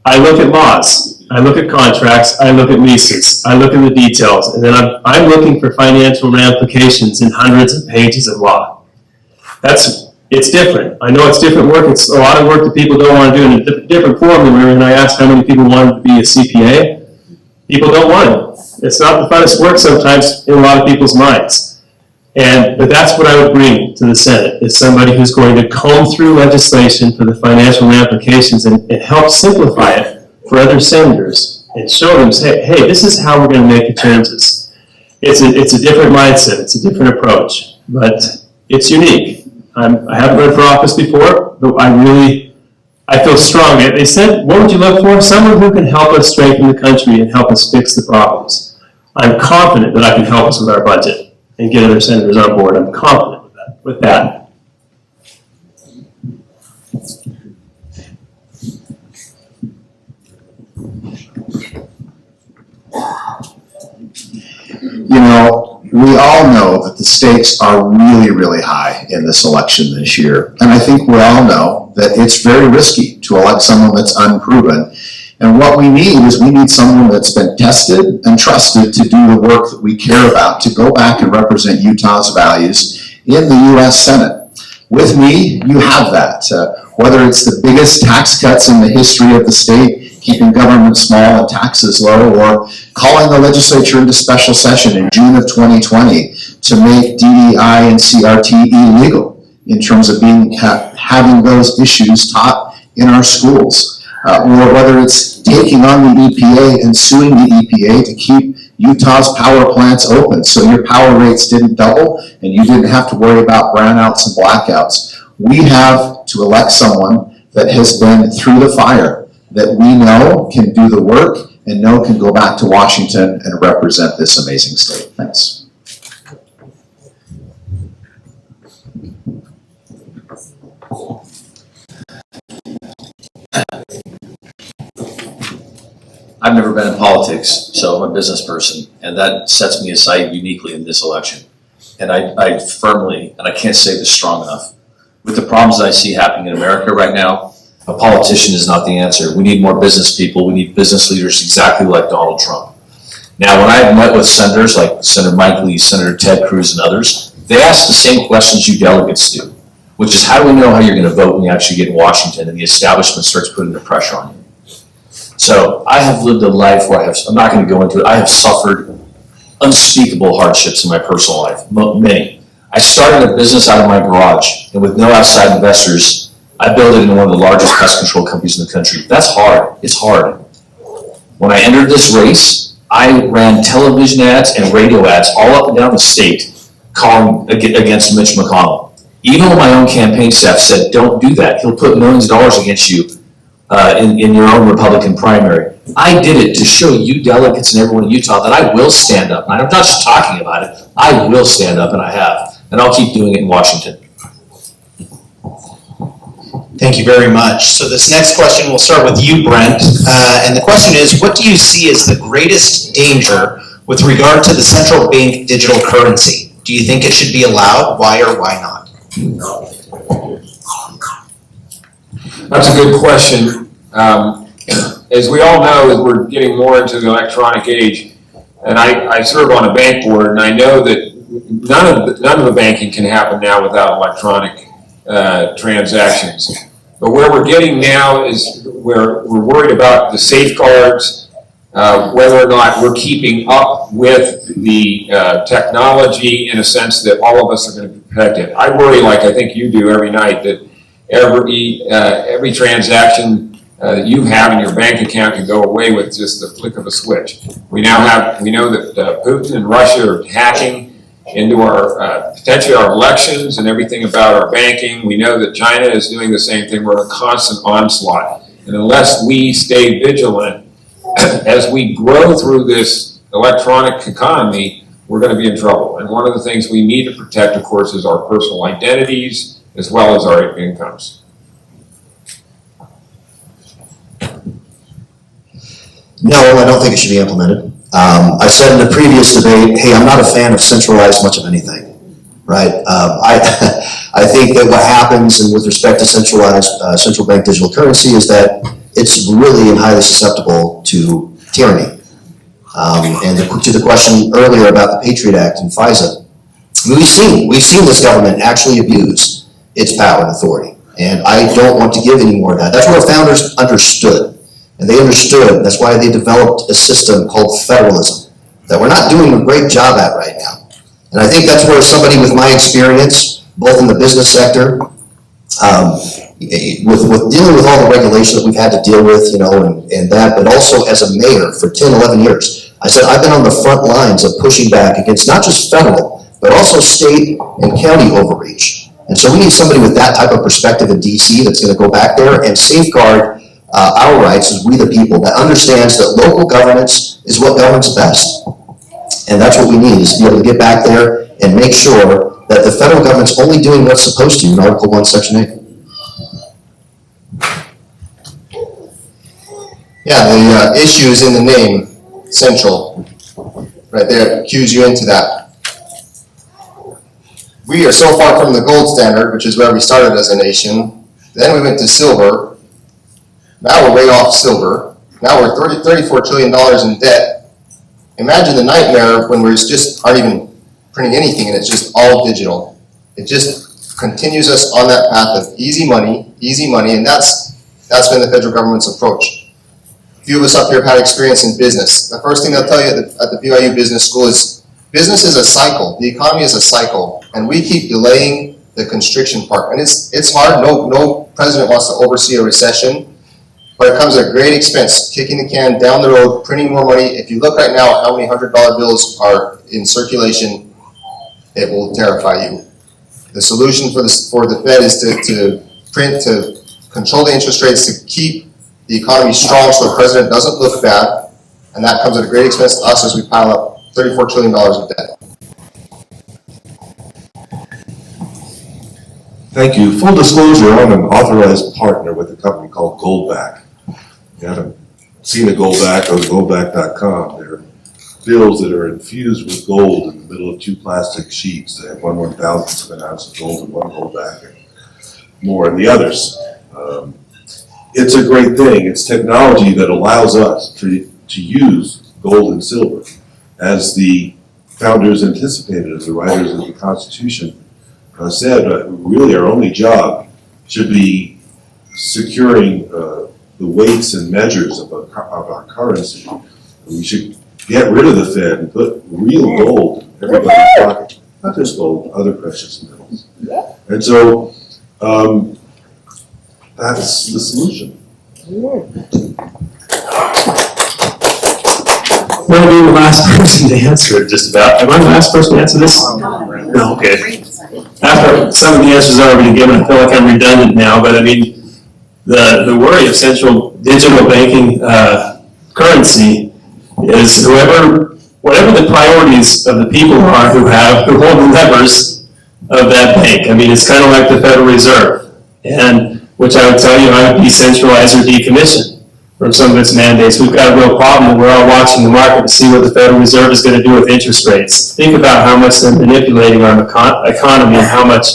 I look at laws, I look at contracts, I look at leases, I look at the details, and then I'm looking for financial ramifications in hundreds of pages of law. It's different. I know it's different work. It's a lot of work that people don't want to do in a different form than we were in. I asked how many people wanted to be a CPA. People don't want it. It's not the funnest work sometimes in a lot of people's minds. But that's what I would bring to the Senate, is somebody who's going to comb through legislation for the financial ramifications and help simplify it for other senators and show them, say, hey, this is how we're going to make the changes. It's a different mindset. It's a different approach, but it's unique. I haven't run for office before, but I feel strong. They said, what would you look for? Someone who can help us strengthen the country and help us fix the problems. I'm confident that I can help us with our budget and get other senators on board. I'm confident with that. You know, we all know that the stakes are really, really high in this election this year. And I think we all know that it's very risky to elect someone that's unproven. And what we need is someone that's been tested and trusted to do the work that we care about, to go back and represent Utah's values in the U.S. Senate. With me, you have that. Whether it's the biggest tax cuts in the history of the state, keeping government small and taxes low, or calling the legislature into special session in June of 2020 to make DEI and CRT illegal in terms of having those issues taught in our schools. Or whether it's taking on the EPA and suing the EPA to keep Utah's power plants open so your power rates didn't double and you didn't have to worry about brownouts and blackouts. We have to elect someone that has been through the fire, that we know can do the work and know can go back to Washington and represent this amazing state. Thanks. I've never been in politics, so I'm a business person, and that sets me aside uniquely in this election. And I firmly, and I can't say this strong enough, with the problems that I see happening in America right now, a politician is not the answer. We need more business people. We need business leaders exactly like Donald Trump. Now, when I've met with senators like Senator Mike Lee, Senator Ted Cruz, and others, they ask the same questions you delegates do, which is, how do we know how you're going to vote when you actually get in Washington and the establishment starts putting the pressure on you? So I have lived a life where I'm not going to go into it, I have suffered unspeakable hardships in my personal life, many. I started a business out of my garage, and with no outside investors, I built it into one of the largest pest control companies in the country. That's hard. It's hard. When I entered this race, I ran television ads and radio ads all up and down the state calling against Mitch McConnell. Even when my own campaign staff said, don't do that, he'll put millions of dollars against you in your own Republican primary. I did it to show you delegates and everyone in Utah that I will stand up. And I'm not just talking about it, I will stand up, and I have. And I'll keep doing it in Washington. Thank you very much. So this next question, we'll start with you, Brent. And the question is, what do you see as the greatest danger with regard to the central bank digital currency? Do you think it should be allowed? Why or why not? That's a good question. as we all know, we're getting more into the electronic age, and I serve on a bank board, and I know that none of the banking can happen now without electronic transactions. But where we're getting now is where we're worried about the safeguards, whether or not we're keeping up with the technology in a sense that all of us are going to be protected. I worry, like I think you do every night, that every transaction that you have in your bank account can go away with just the flick of a switch. We know that Putin and Russia are hacking into our, potentially our elections and everything about our banking. We know that China is doing the same thing. We're in a constant onslaught. And unless we stay vigilant, as we grow through this electronic economy, we're going to be in trouble. And one of the things we need to protect, of course, is our personal identities as well as our incomes. No, I don't think it should be implemented. I said in the previous debate, hey, I'm not a fan of centralized much of anything, right? I think that what happens, and with respect to centralized central bank digital currency, is that it's really and highly susceptible to tyranny. And to the question earlier about the Patriot Act and FISA, we've seen this government actually abuse its power and authority. And I don't want to give any more of that. That's what our founders understood. And they understood, that's why they developed a system called federalism that we're not doing a great job at right now. And I think that's where somebody with my experience, both in the business sector, with dealing with all the regulation that we've had to deal with, and that, but also as a mayor for 10, 11 years, I said I've been on the front lines of pushing back against not just federal, but also state and county overreach. And so we need somebody with that type of perspective in DC that's going to go back there and safeguard our rights as we the people, that understands that local governance is what governs best. And that's what we need, is to be able to get back there and make sure that the federal government's only doing what's supposed to in Article 1, Section 8. Yeah, the issue is in the name, central. Right there, cues you into that. We are so far from the gold standard, which is where we started as a nation. Then we went to silver. Now we're way off silver. Now we're $34 trillion in debt. Imagine the nightmare when we just aren't even printing anything and it's just all digital. It just continues us on that path of easy money, and that's been the federal government's approach. A few of us up here have had experience in business. The first thing they'll tell you at the BYU Business School is business is a cycle. The economy is a cycle, and we keep delaying the constriction part. And it's hard. No president wants to oversee a recession. But it comes at a great expense, kicking the can down the road, printing more money. If you look right now at how many $100 bills are in circulation, it will terrify you. The solution for the Fed is to print, to control the interest rates, to keep the economy strong so the president doesn't look bad. And that comes at a great expense to us as we pile up $34 trillion of debt. Thank you. Full disclosure, I'm an authorized partner with a company called Goldback. If you haven't seen a Goldback, go to goldback.com. They're bills that are infused with gold in the middle of two plastic sheets. They have 1/1000th of an ounce of gold in one Goldback and more in the others. It's a great thing. It's technology that allows us to use gold and silver. As the founders anticipated, as the writers of the Constitution said, really our only job should be securing the weights and measures of our currency. We should get rid of the Fed and put real gold in everybody's pocket. Not just gold, other precious metals. And so that's the solution. Well, being the last person to answer it, just about. Am I the last person to answer this? No, okay. After some of the answers are already given, I feel like I'm redundant now, but I mean, the worry of central digital banking currency is whatever the priorities of the people are who hold the levers of that bank. I mean, it's kind of like the Federal Reserve, and which I would tell you I would decentralize or decommission from some of its mandates. We've got a real problem, and we're all watching the market to see what the Federal Reserve is going to do with interest rates. Think about how much they're manipulating our economy and how much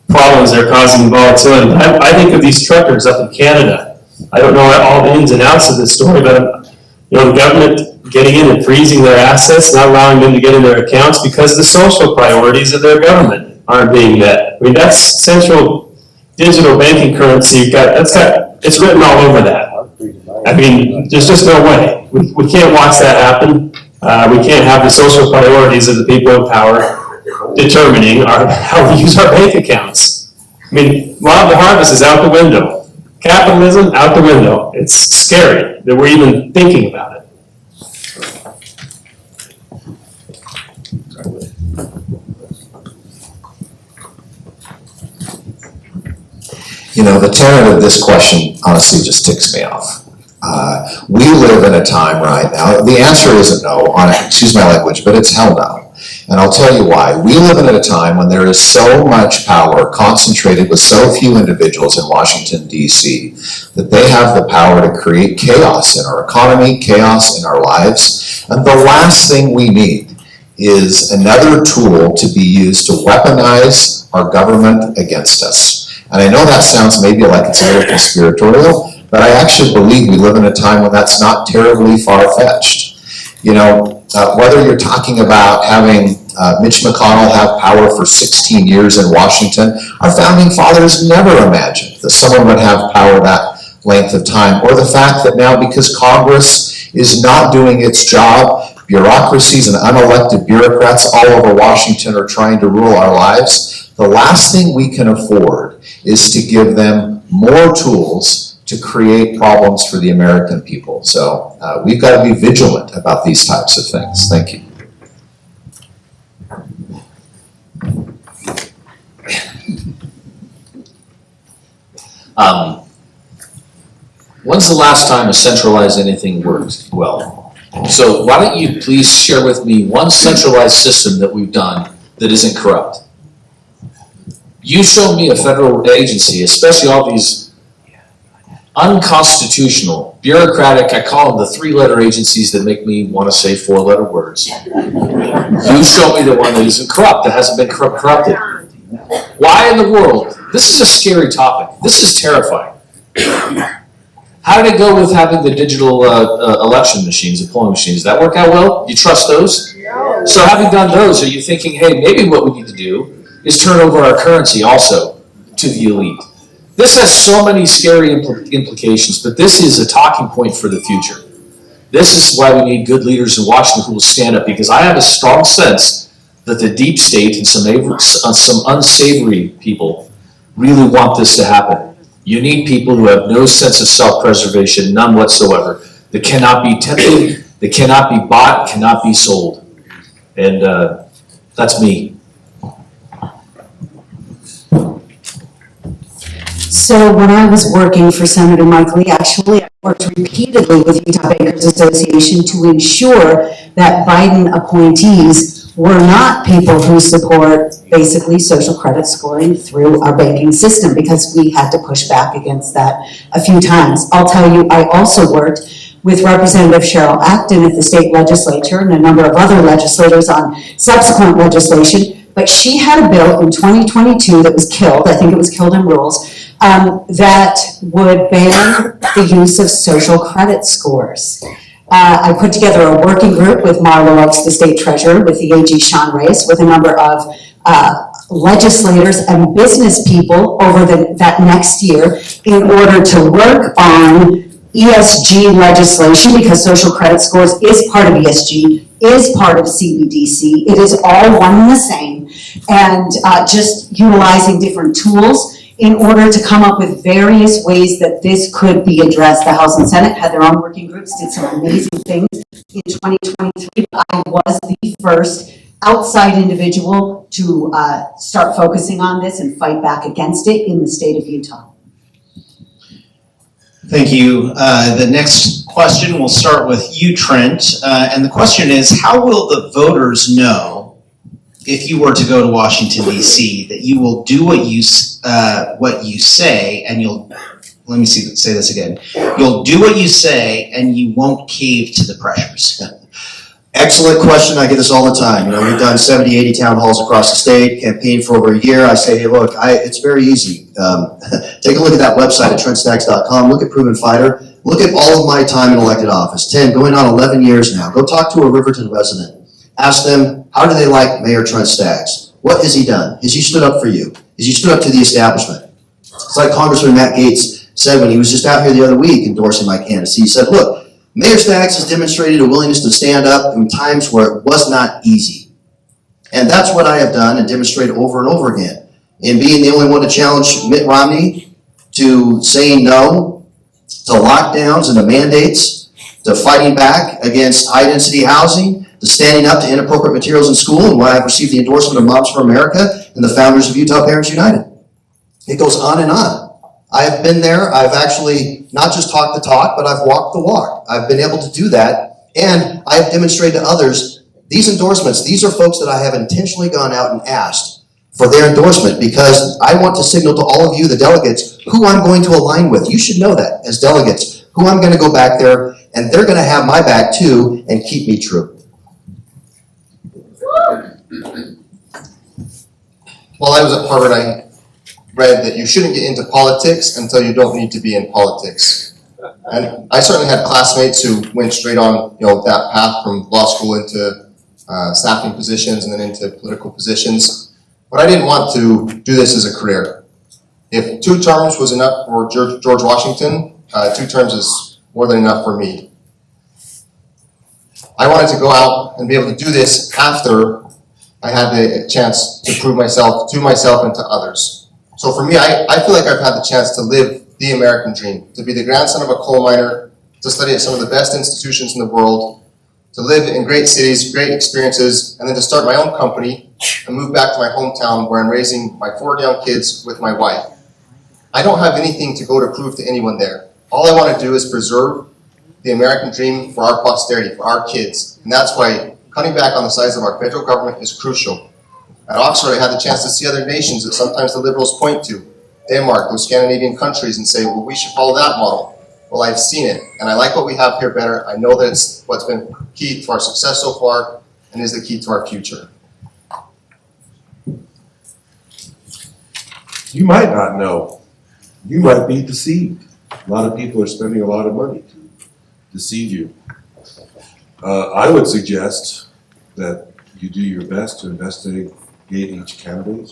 problems they're causing volatility. I think of these truckers up in Canada I don't know all the ins and outs of this story, but the government getting in and freezing their assets, not allowing them to get in their accounts because the social priorities of their government aren't being met. I mean, that's central digital banking currency. It's written all over that. I mean, there's just no way. We can't watch that happen. We can't have the social priorities of the people in power determining how we use our bank accounts. I mean, Rob the Harvest is out the window. Capitalism, out the window. It's scary that we're even thinking about it. The tenor of this question honestly just ticks me off. We live in a time right now, the answer isn't no, excuse my language, but it's hell no. And I'll tell you why. We live in a time when there is so much power concentrated with so few individuals in Washington, D.C., that they have the power to create chaos in our economy, chaos in our lives. And the last thing we need is another tool to be used to weaponize our government against us. And I know that sounds maybe like it's a little conspiratorial, but I actually believe we live in a time when that's not terribly far-fetched. Whether you're talking about having Mitch McConnell have power for 16 years in Washington, our founding fathers never imagined that someone would have power that length of time, or the fact that now, because Congress is not doing its job, bureaucracies and unelected bureaucrats all over Washington are trying to rule our lives. The last thing we can afford is to give them more tools to create problems for the American people. So we've got to be vigilant about these types of things. Thank you. When's the last time a centralized anything worked well? So why don't you please share with me one centralized system that we've done that isn't corrupt? You show me a federal agency, especially all these unconstitutional, bureaucratic, I call them the three-letter agencies that make me want to say four-letter words. You show me the one that isn't corrupt, that hasn't been corrupted. Why in the world? This is a scary topic. This is terrifying. How did it go with having the digital election machines, the polling machines? Did that work out well? You trust those? No. So having done those, are you thinking, hey, maybe what we need to do is turn over our currency also to the elite? This has so many scary implications, but this is a talking point for the future. This is why we need good leaders in Washington who will stand up, because I have a strong sense that the deep state and some unsavory people really want this to happen. You need people who have no sense of self-preservation, none whatsoever, that cannot be tempted, that cannot be bought, cannot be sold. And that's me. So when I was working for Senator Mike Lee, actually I worked repeatedly with Utah Bankers Association to ensure that Biden appointees were not people who support basically social credit scoring through our banking system, because we had to push back against that a few times. I'll tell you, I also worked with Representative Cheryl Acton at the state legislature and a number of other legislators on subsequent legislation, but she had a bill in 2022 that was killed, I think it was killed in rules, that would ban the use of social credit scores. I put together a working group with Marlo Oaks, the state treasurer, with the AG Sean Reyes, with a number of legislators and business people over that next year in order to work on ESG legislation, because social credit scores is part of ESG, is part of CBDC. It is all one and the same, and just utilizing different tools in order to come up with various ways that this could be addressed. The House and Senate had their own working groups, did some amazing things in 2023. I was the first outside individual to start focusing on this and fight back against it in the state of Utah. Thank you. The next question, we'll start with you, Trent. And the question is, how will the voters know, if you were to go to Washington, D.C., that you will do what you say, and let me say this again. You'll do what you say, and you won't cave to the pressures. Excellent question. I get this all the time. You know, we've done 70, 80 town halls across the state, campaigned for over a year. I say, hey, look, it's very easy. Take a look at that website at trentstaggs.com. Look at Proven Fighter. Look at all of my time in elected office, 10, going on 11 years now. Go talk to a Riverton resident. Ask them, how do they like Mayor Trent Staggs? What has he done? Has he stood up for you? Has he stood up to the establishment? It's like Congressman Matt Gaetz said when he was just out here the other week endorsing my candidacy. He said, look, Mayor Staggs has demonstrated a willingness to stand up in times where it was not easy. And that's what I have done and demonstrated over and over again. In being the only one to challenge Mitt Romney to saying no to lockdowns and to mandates, to fighting back against high-density housing, to standing up to inappropriate materials in school, and why I've received the endorsement of Moms for America and the founders of Utah Parents United. It goes on and on. I've been there. I've actually not just talked the talk, but I've walked the walk. I've been able to do that, and I've demonstrated to others these endorsements. These are folks that I have intentionally gone out and asked for their endorsement because I want to signal to all of you, the delegates, who I'm going to align with. You should know that as delegates, who I'm going to go back there, and they're going to have my back too and keep me true. While I was at Harvard, I read that you shouldn't get into politics until you don't need to be in politics. And I certainly had classmates who went straight on, that path from law school into staffing positions and then into political positions. But I didn't want to do this as a career. If 2 terms was enough for George Washington, 2 terms is more than enough for me. I wanted to go out and be able to do this after I had the chance to prove myself to myself and to others. So for me, I feel like I've had the chance to live the American dream, to be the grandson of a coal miner, to study at some of the best institutions in the world, to live in great cities, great experiences, and then to start my own company and move back to my hometown where I'm raising my 4 young kids with my wife. I don't have anything to go to prove to anyone there. All I want to do is preserve the American dream for our posterity, for our kids. And that's why cutting back on the size of our federal government is crucial. At Oxford, I had the chance to see other nations that sometimes the liberals point to. Denmark, those Scandinavian countries, and say, well, we should follow that model. Well, I've seen it, and I like what we have here better. I know that it's what's been key to our success so far and is the key to our future. You might not know. You might be deceived. A lot of people are spending a lot of money to deceive you. I would suggest that you do your best to investigate each candidate,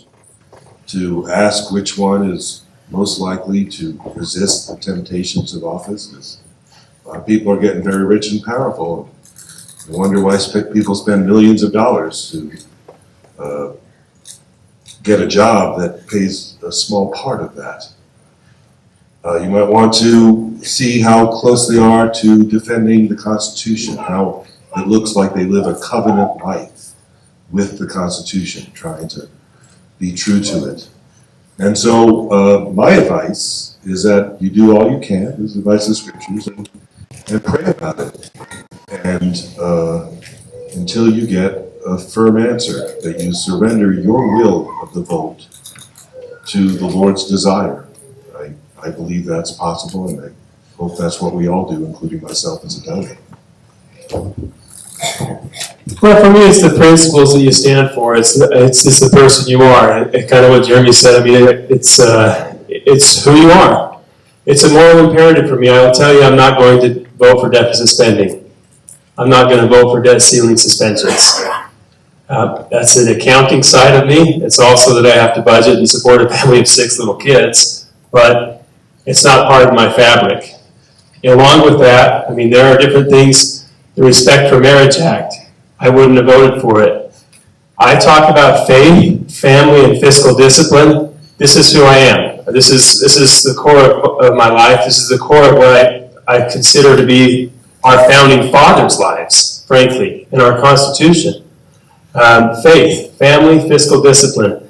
to ask which one is most likely to resist the temptations of office. Because a lot of people are getting very rich and powerful. I wonder why people spend millions of dollars to get a job that pays a small part of that. You might want to see how close they are to defending the Constitution, how it looks like they live a covenant life with the Constitution, trying to be true to it. And so my advice is that you do all you can, this is advice of scriptures, and pray about it. And until you get a firm answer, that you surrender your will of the vote to the Lord's desire. I believe that's possible, and I hope that's what we all do, including myself as a delegate. Well, for me, it's the principles that you stand for. It's the person you are. And kind of what Jeremy said. I mean, it's who you are. It's a moral imperative for me. I will tell you, I'm not going to vote for deficit spending. I'm not going to vote for debt ceiling suspensions. That's an accounting side of me. It's also that I have to budget and support a family of 6 little kids. But it's not part of my fabric. Along with that, I mean, there are different things. The Respect for Marriage Act, I wouldn't have voted for it. I talk about faith, family, and fiscal discipline. This is who I am. This is the core of my life. This is the core of what I consider to be our founding fathers' lives, frankly, in our Constitution. Faith, family, fiscal discipline.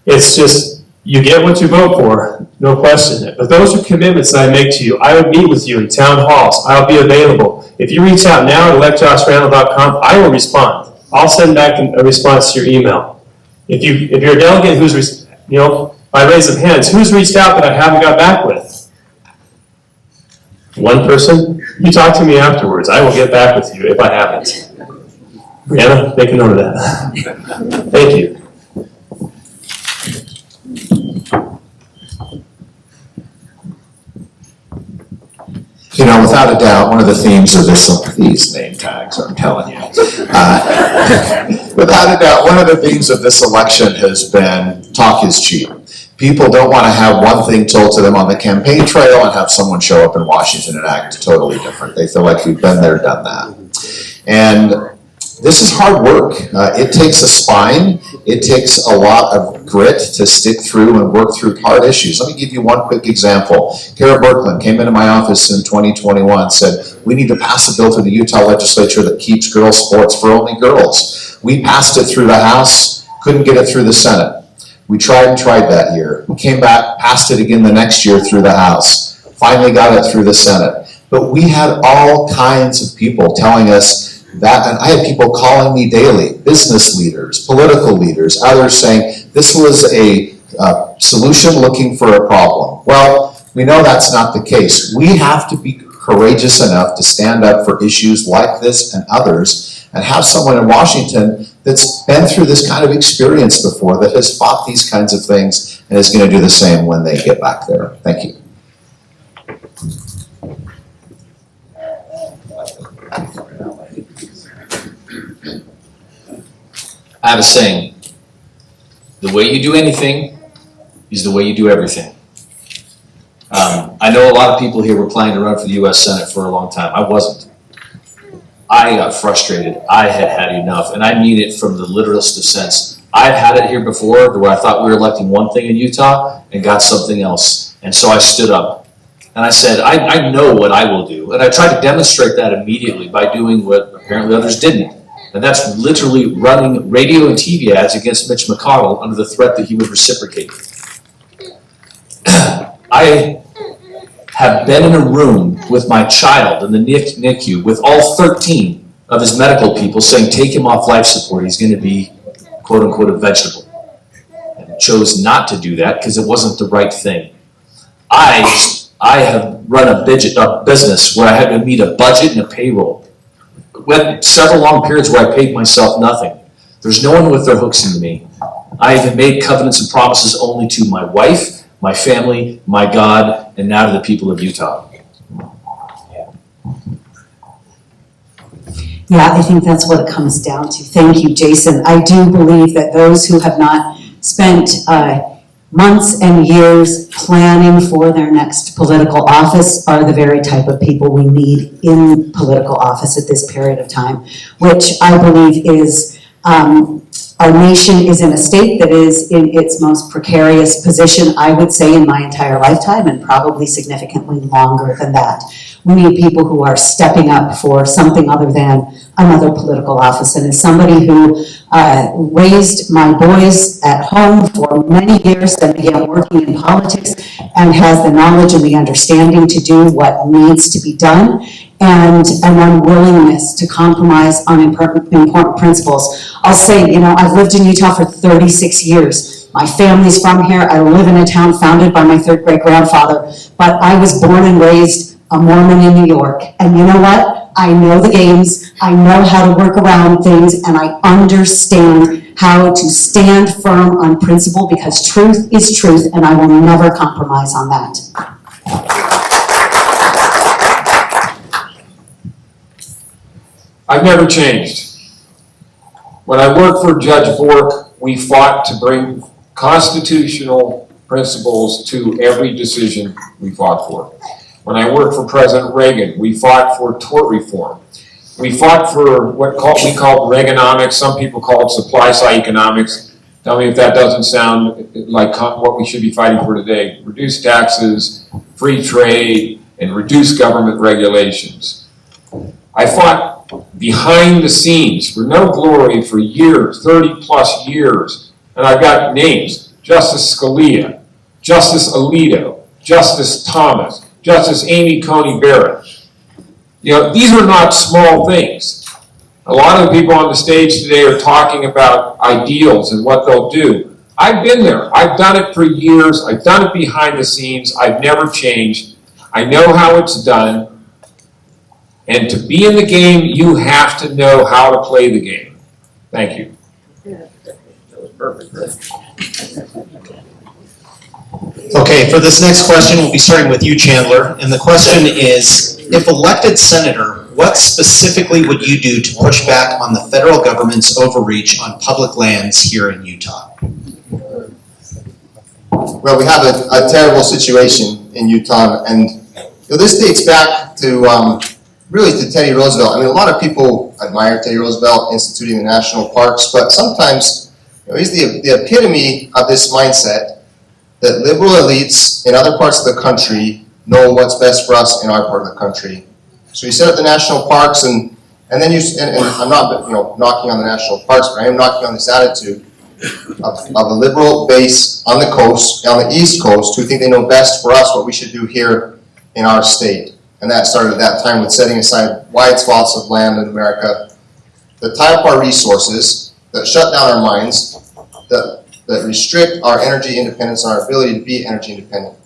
It's just, you get what you vote for, no question. But those are commitments that I make to you. I would meet with you in town halls. I'll be available. If you reach out now at electjoshrandall.com, I will respond. I'll send back a response to your email. If you're a delegate who's, by raise of hands, who's reached out that I haven't got back with? One person? You talk to me afterwards. I will get back with you if I haven't. Brianna, make a note of that. Thank you. You know, without a doubt, one of the themes of this, these name tags, I'm telling you. Without a doubt, one of the themes of this election has been talk is cheap. People don't want to have one thing told to them on the campaign trail and have someone show up in Washington and act totally different. They feel like we've been there, done that. And this is hard work. It takes a spine. It takes a lot of grit to stick through and work through hard issues. Let me give you one quick example. Kara Berkland came into my office in 2021 and said, we need to pass a bill through the Utah legislature that keeps girls' sports for only girls. We passed it through the House, couldn't get it through the Senate. We tried and tried that year. We came back, passed it again the next year through the House. Finally got it through the Senate. But we had all kinds of people telling us that, and I had people calling me daily, business leaders, political leaders, others saying this was a solution looking for a problem. Well, we know that's not the case. We have to be courageous enough to stand up for issues like this and others and have someone in Washington that's been through this kind of experience before, that has fought these kinds of things and is going to do the same when they get back there. Thank you. I have a saying, the way you do anything is the way you do everything. I know a lot of people here were planning to run for the U.S. Senate for a long time. I wasn't. I got frustrated. I had had enough, and I mean it from the literalist of sense. I've had it here before where I thought we were electing one thing in Utah and got something else. And so I stood up and I said, I know what I will do. And I tried to demonstrate that immediately by doing what apparently others didn't. And that's literally running radio and TV ads against Mitch McConnell under the threat that he would reciprocate. I have been in a room with my child in the NICU with all 13 of his medical people saying, take him off life support, he's going to be, quote unquote, a vegetable. And chose not to do that because it wasn't the right thing. I have run a business where I had to meet a budget and a payroll. Went several long periods where I paid myself nothing. There's no one with their hooks into me. I have made covenants and promises only to my wife, my family, my God, and now to the people of Utah. Yeah, I think that's what it comes down to. Thank you, Jason. I do believe that those who have not spent months and years planning for their next political office are the very type of people we need in political office at this period of time, which I believe is our nation is in a state that is in its most precarious position, I would say, in my entire lifetime, and probably significantly longer than that. We need people who are stepping up for something other than another political office. And as somebody who raised my boys at home for many years, then began working in politics, and has the knowledge and the understanding to do what needs to be done, and an unwillingness to compromise on important principles. I'll say, you know, I've lived in Utah for 36 years. My family's from here. I live in a town founded by my third great grandfather, but I was born and raised a Mormon in New York. And you know what? I know the games, I know how to work around things, and I understand how to stand firm on principle, because truth is truth, and I will never compromise on that. I've never changed. When I worked for Judge Bork, we fought to bring constitutional principles to every decision we fought for. When I worked for President Reagan, we fought for tort reform. We fought for what we called Reaganomics. Some people call it supply-side economics. Tell me if that doesn't sound like what we should be fighting for today. Reduce taxes, free trade, and reduce government regulations. I fought behind the scenes for no glory for years, 30 plus years. And I've got names: Justice Scalia, Justice Alito, Justice Thomas, Justice Amy Coney Barrett. You know, these are not small things. A lot of the people on the stage today are talking about ideals and what they'll do. I've been there. I've done it for years. I've done it behind the scenes. I've never changed. I know how it's done. And to be in the game, you have to know how to play the game. Thank you. That was perfect, right? Okay, for this next question, we'll be starting with you, Chandler. And the question is, if elected senator, what specifically would you do to push back on the federal government's overreach on public lands here in Utah? Well, we have a terrible situation in Utah, and this dates back to really to Teddy Roosevelt. I mean, a lot of people admire Teddy Roosevelt instituting the national parks, but sometimes he's the epitome of this mindset that liberal elites in other parts of the country know what's best for us in our part of the country. So you set up the national parks, and then and I'm not knocking on the national parks, but I am knocking on this attitude of a liberal base on the coast, on the East Coast, who think they know best for us what we should do here in our state. And that started at that time with setting aside wide swaths of land in America that tie up our resources, that shut down our minds, that restrict our energy independence and our ability to be energy independent.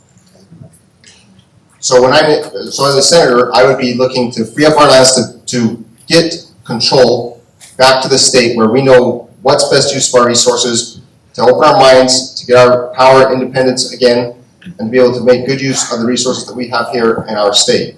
So as a senator, I would be looking to free up our lands to get control back to the state where we know what's best use for our resources, to open our minds, to get our power independence again, and be able to make good use of the resources that we have here in our state.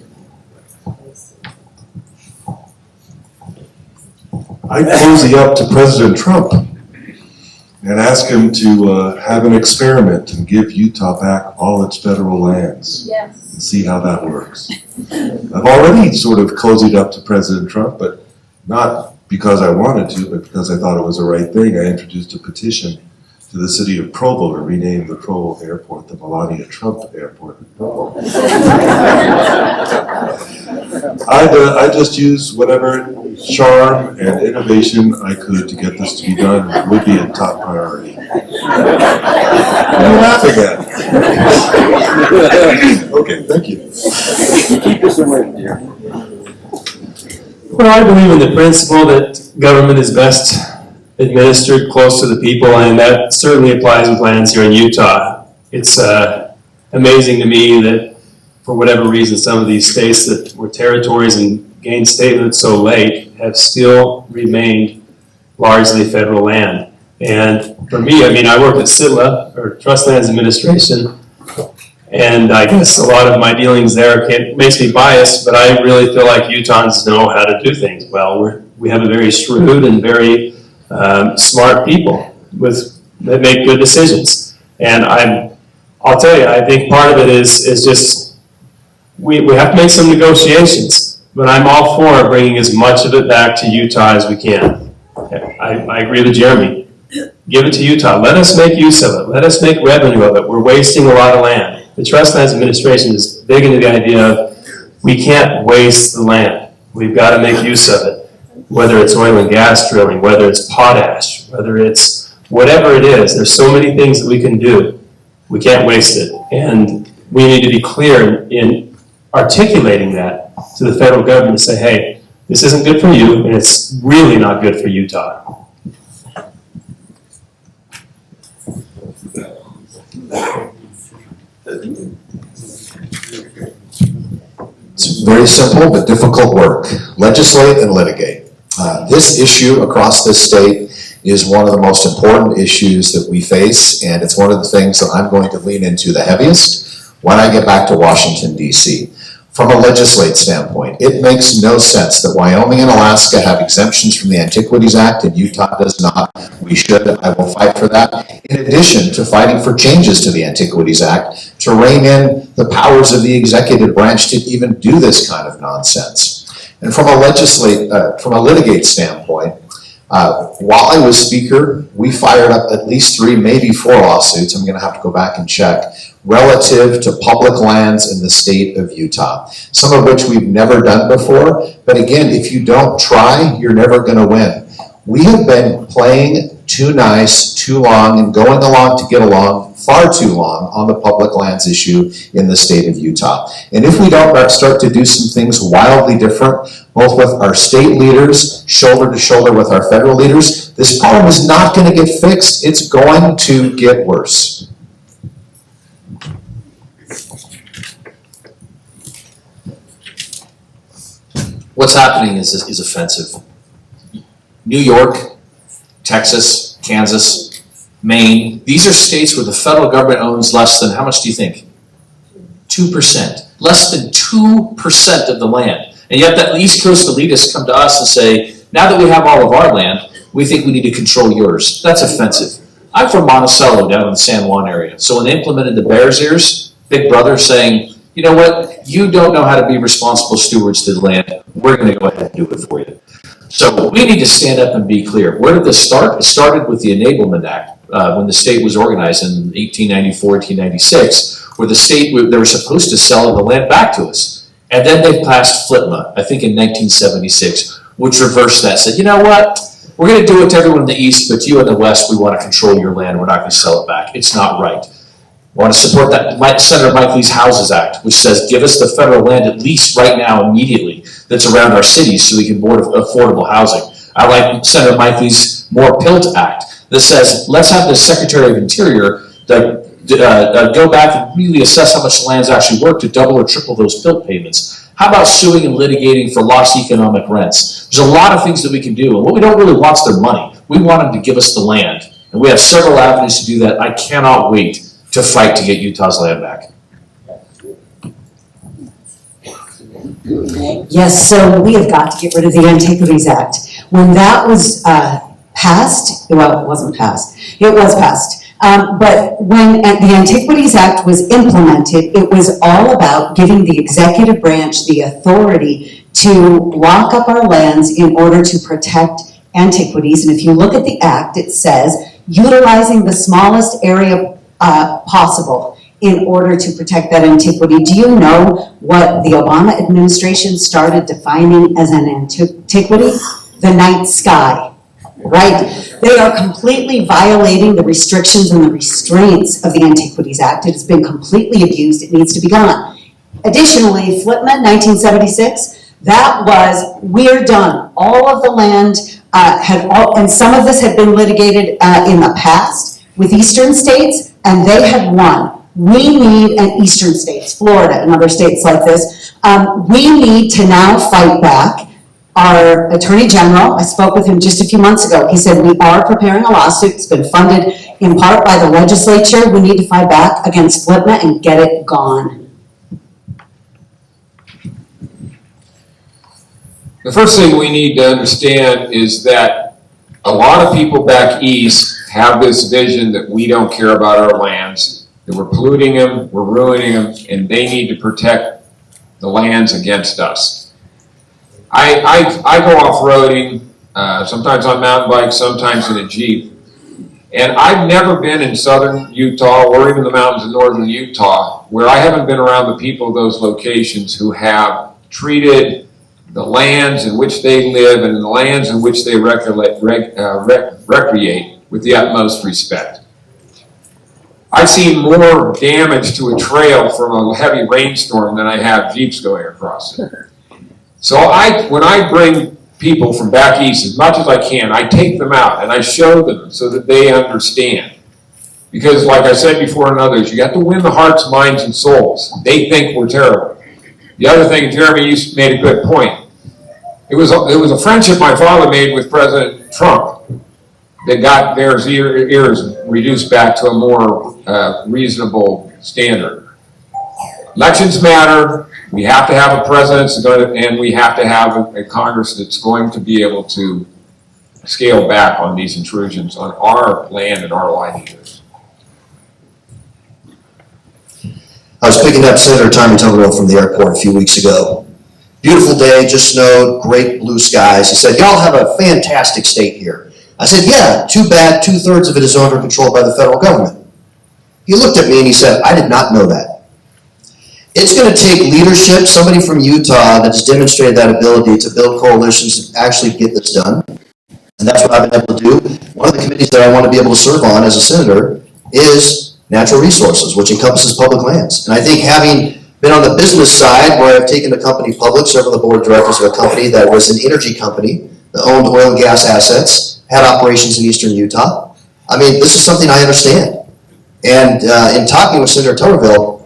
I'd cozy up to President Trump and ask him to have an experiment and give Utah back all its federal lands. Yes. And see how that works. I've already sort of cozied up to President Trump, but not because I wanted to, but because I thought it was the right thing. I introduced a petition to the city of Provo to rename the Provo airport the Melania Trump Airport in Provo. I'd just use whatever charm and innovation I could to get this to be done. It would be a top priority. What are you laughing at? Okay, thank you. Keep us away, dear. Well, I believe in the principle that government is best administered close to the people, and that certainly applies with lands here in Utah. It's amazing to me that for whatever reason, some of these states that were territories and gained statehood so late have still remained largely federal land. And for me, I mean, I work at SCERA, or Trust Lands Administration, and I guess a lot of my dealings there makes me biased, but I really feel like Utahns know how to do things well. We have a very shrewd and very smart people that make good decisions. And I'll tell you, I think part of it is just, we have to make some negotiations, but I'm all for bringing as much of it back to Utah as we can. I agree with Jeremy. Give it to Utah. Let us make use of it. Let us make revenue of it. We're wasting a lot of land. The Trust Lands Administration is big into the idea of we can't waste the land. We've got to make use of it. Whether it's oil and gas drilling, whether it's potash, whether it's whatever it is, there's so many things that we can do. We can't waste it. And we need to be clear in articulating that to the federal government and say, hey, this isn't good for you, and it's really not good for Utah. It's very simple but difficult work. Legislate and litigate. This issue across this state is one of the most important issues that we face, and it's one of the things that I'm going to lean into the heaviest when I get back to Washington, D.C. From a legislate standpoint, it makes no sense that Wyoming and Alaska have exemptions from the Antiquities Act and Utah does not. We should. I will fight for that. In addition to fighting for changes to the Antiquities Act to rein in the powers of the executive branch to even do this kind of nonsense. And from a litigate standpoint, while I was speaker, we fired up at least 3, maybe 4 lawsuits. I'm going to have to go back and check relative to public lands in the state of Utah, some of which we've never done before. But again, if you don't try, you're never going to win. We have been playing too nice, too long, and going along to get along far too long on the public lands issue in the state of Utah. And if we don't start to do some things wildly different, both with our state leaders, shoulder to shoulder with our federal leaders, this problem is not going to get fixed. It's going to get worse. What's happening is offensive. New York Texas, Kansas, Maine. These are states where the federal government owns less than, how much do you think? 2%. Less than 2% of the land. And yet the East Coast elitists come to us and say, now that we have all of our land, we think we need to control yours. That's offensive. I'm from Monticello down in the San Juan area. So when they implemented the Bears Ears, Big Brother saying, you know what, you don't know how to be responsible stewards to the land. We're going to go ahead and do it for you. So we need to stand up and be clear. Where did this start? It started with the Enablement Act when the state was organized in 1894, 1896, where the state, they were supposed to sell the land back to us. And then they passed FLTMA, I think in 1976, which reversed that, said, you know what? We're going to do it to everyone in the East, but you in the West, we want to control your land. We're not going to sell it back. It's not right. I want to support that Senator Mike Lee's Houses Act, which says give us the federal land at least right now, immediately, that's around our cities so we can board affordable housing. I like Senator Mike Lee's More PILT Act that says let's have the Secretary of Interior go back and really assess how much the land's actually worth to double or triple those PILT payments. How about suing and litigating for lost economic rents? There's a lot of things that we can do, and what we don't really want is their money. We want them to give us the land, and we have several avenues to do that. I cannot wait to fight to get Utah's land back. Yes, so we have got to get rid of the Antiquities Act. When that was passed, well, it wasn't passed, it was passed. But when the Antiquities Act was implemented, it was all about giving the executive branch the authority to lock up our lands in order to protect antiquities. And if you look at the act, it says utilizing the smallest area possible in order to protect that antiquity. Do you know what the Obama administration started defining as an antiquity? The night sky, right? They are completely violating the restrictions and the restraints of the Antiquities Act. It has been completely abused. It needs to be gone. Additionally, FLTMA 1976, that was, we're done. All of the land and some of this had been litigated in the past with eastern states, and they had won. We need, and eastern states, Florida and other states like this, we need to now fight back. Our Attorney General, I spoke with him just a few months ago, he said we are preparing a lawsuit. It's been funded in part by the legislature. We need to fight back against FLTMA and get it gone. The first thing we need to understand is that a lot of people back east have this vision that we don't care about our lands, that we're polluting them, we're ruining them, and they need to protect the lands against us. I go off-roading, sometimes on mountain bikes, sometimes in a Jeep. And I've never been in southern Utah or even the mountains of northern Utah where I haven't been around the people of those locations who have treated the lands in which they live and the lands in which they recreate with the utmost respect. I've seen more damage to a trail from a heavy rainstorm than I have Jeeps going across it. So when I bring people from back east, as much as I can, I take them out and I show them so that they understand. Because like I said before and others, you have to win the hearts, minds, and souls. They think we're terrible. The other thing, Jeremy, you made a good point. It was a friendship my father made with President Trump that got their ears reduced back to a more reasonable standard. Elections matter. We have to have a president, and we have to have a Congress that's going to be able to scale back on these intrusions on our land and our livelihoods. I was picking up Senator Tommy Tuberville from the airport a few weeks ago. Beautiful day, just snowed, great blue skies. He said, y'all have a fantastic state here. I said, yeah, too bad 2/3 of it is owned or controlled by the federal government. He looked at me and he said, I did not know that. It's going to take leadership, somebody from Utah that's demonstrated that ability to build coalitions to actually get this done. And that's what I've been able to do. One of the committees that I want to be able to serve on as a senator is natural resources, which encompasses public lands. And I think having been on the business side, where I've taken a company public, served on the board of directors of a company that was an energy company that owned oil and gas assets, had operations in eastern Utah. I mean, this is something I understand. And in talking with Senator Tuberville,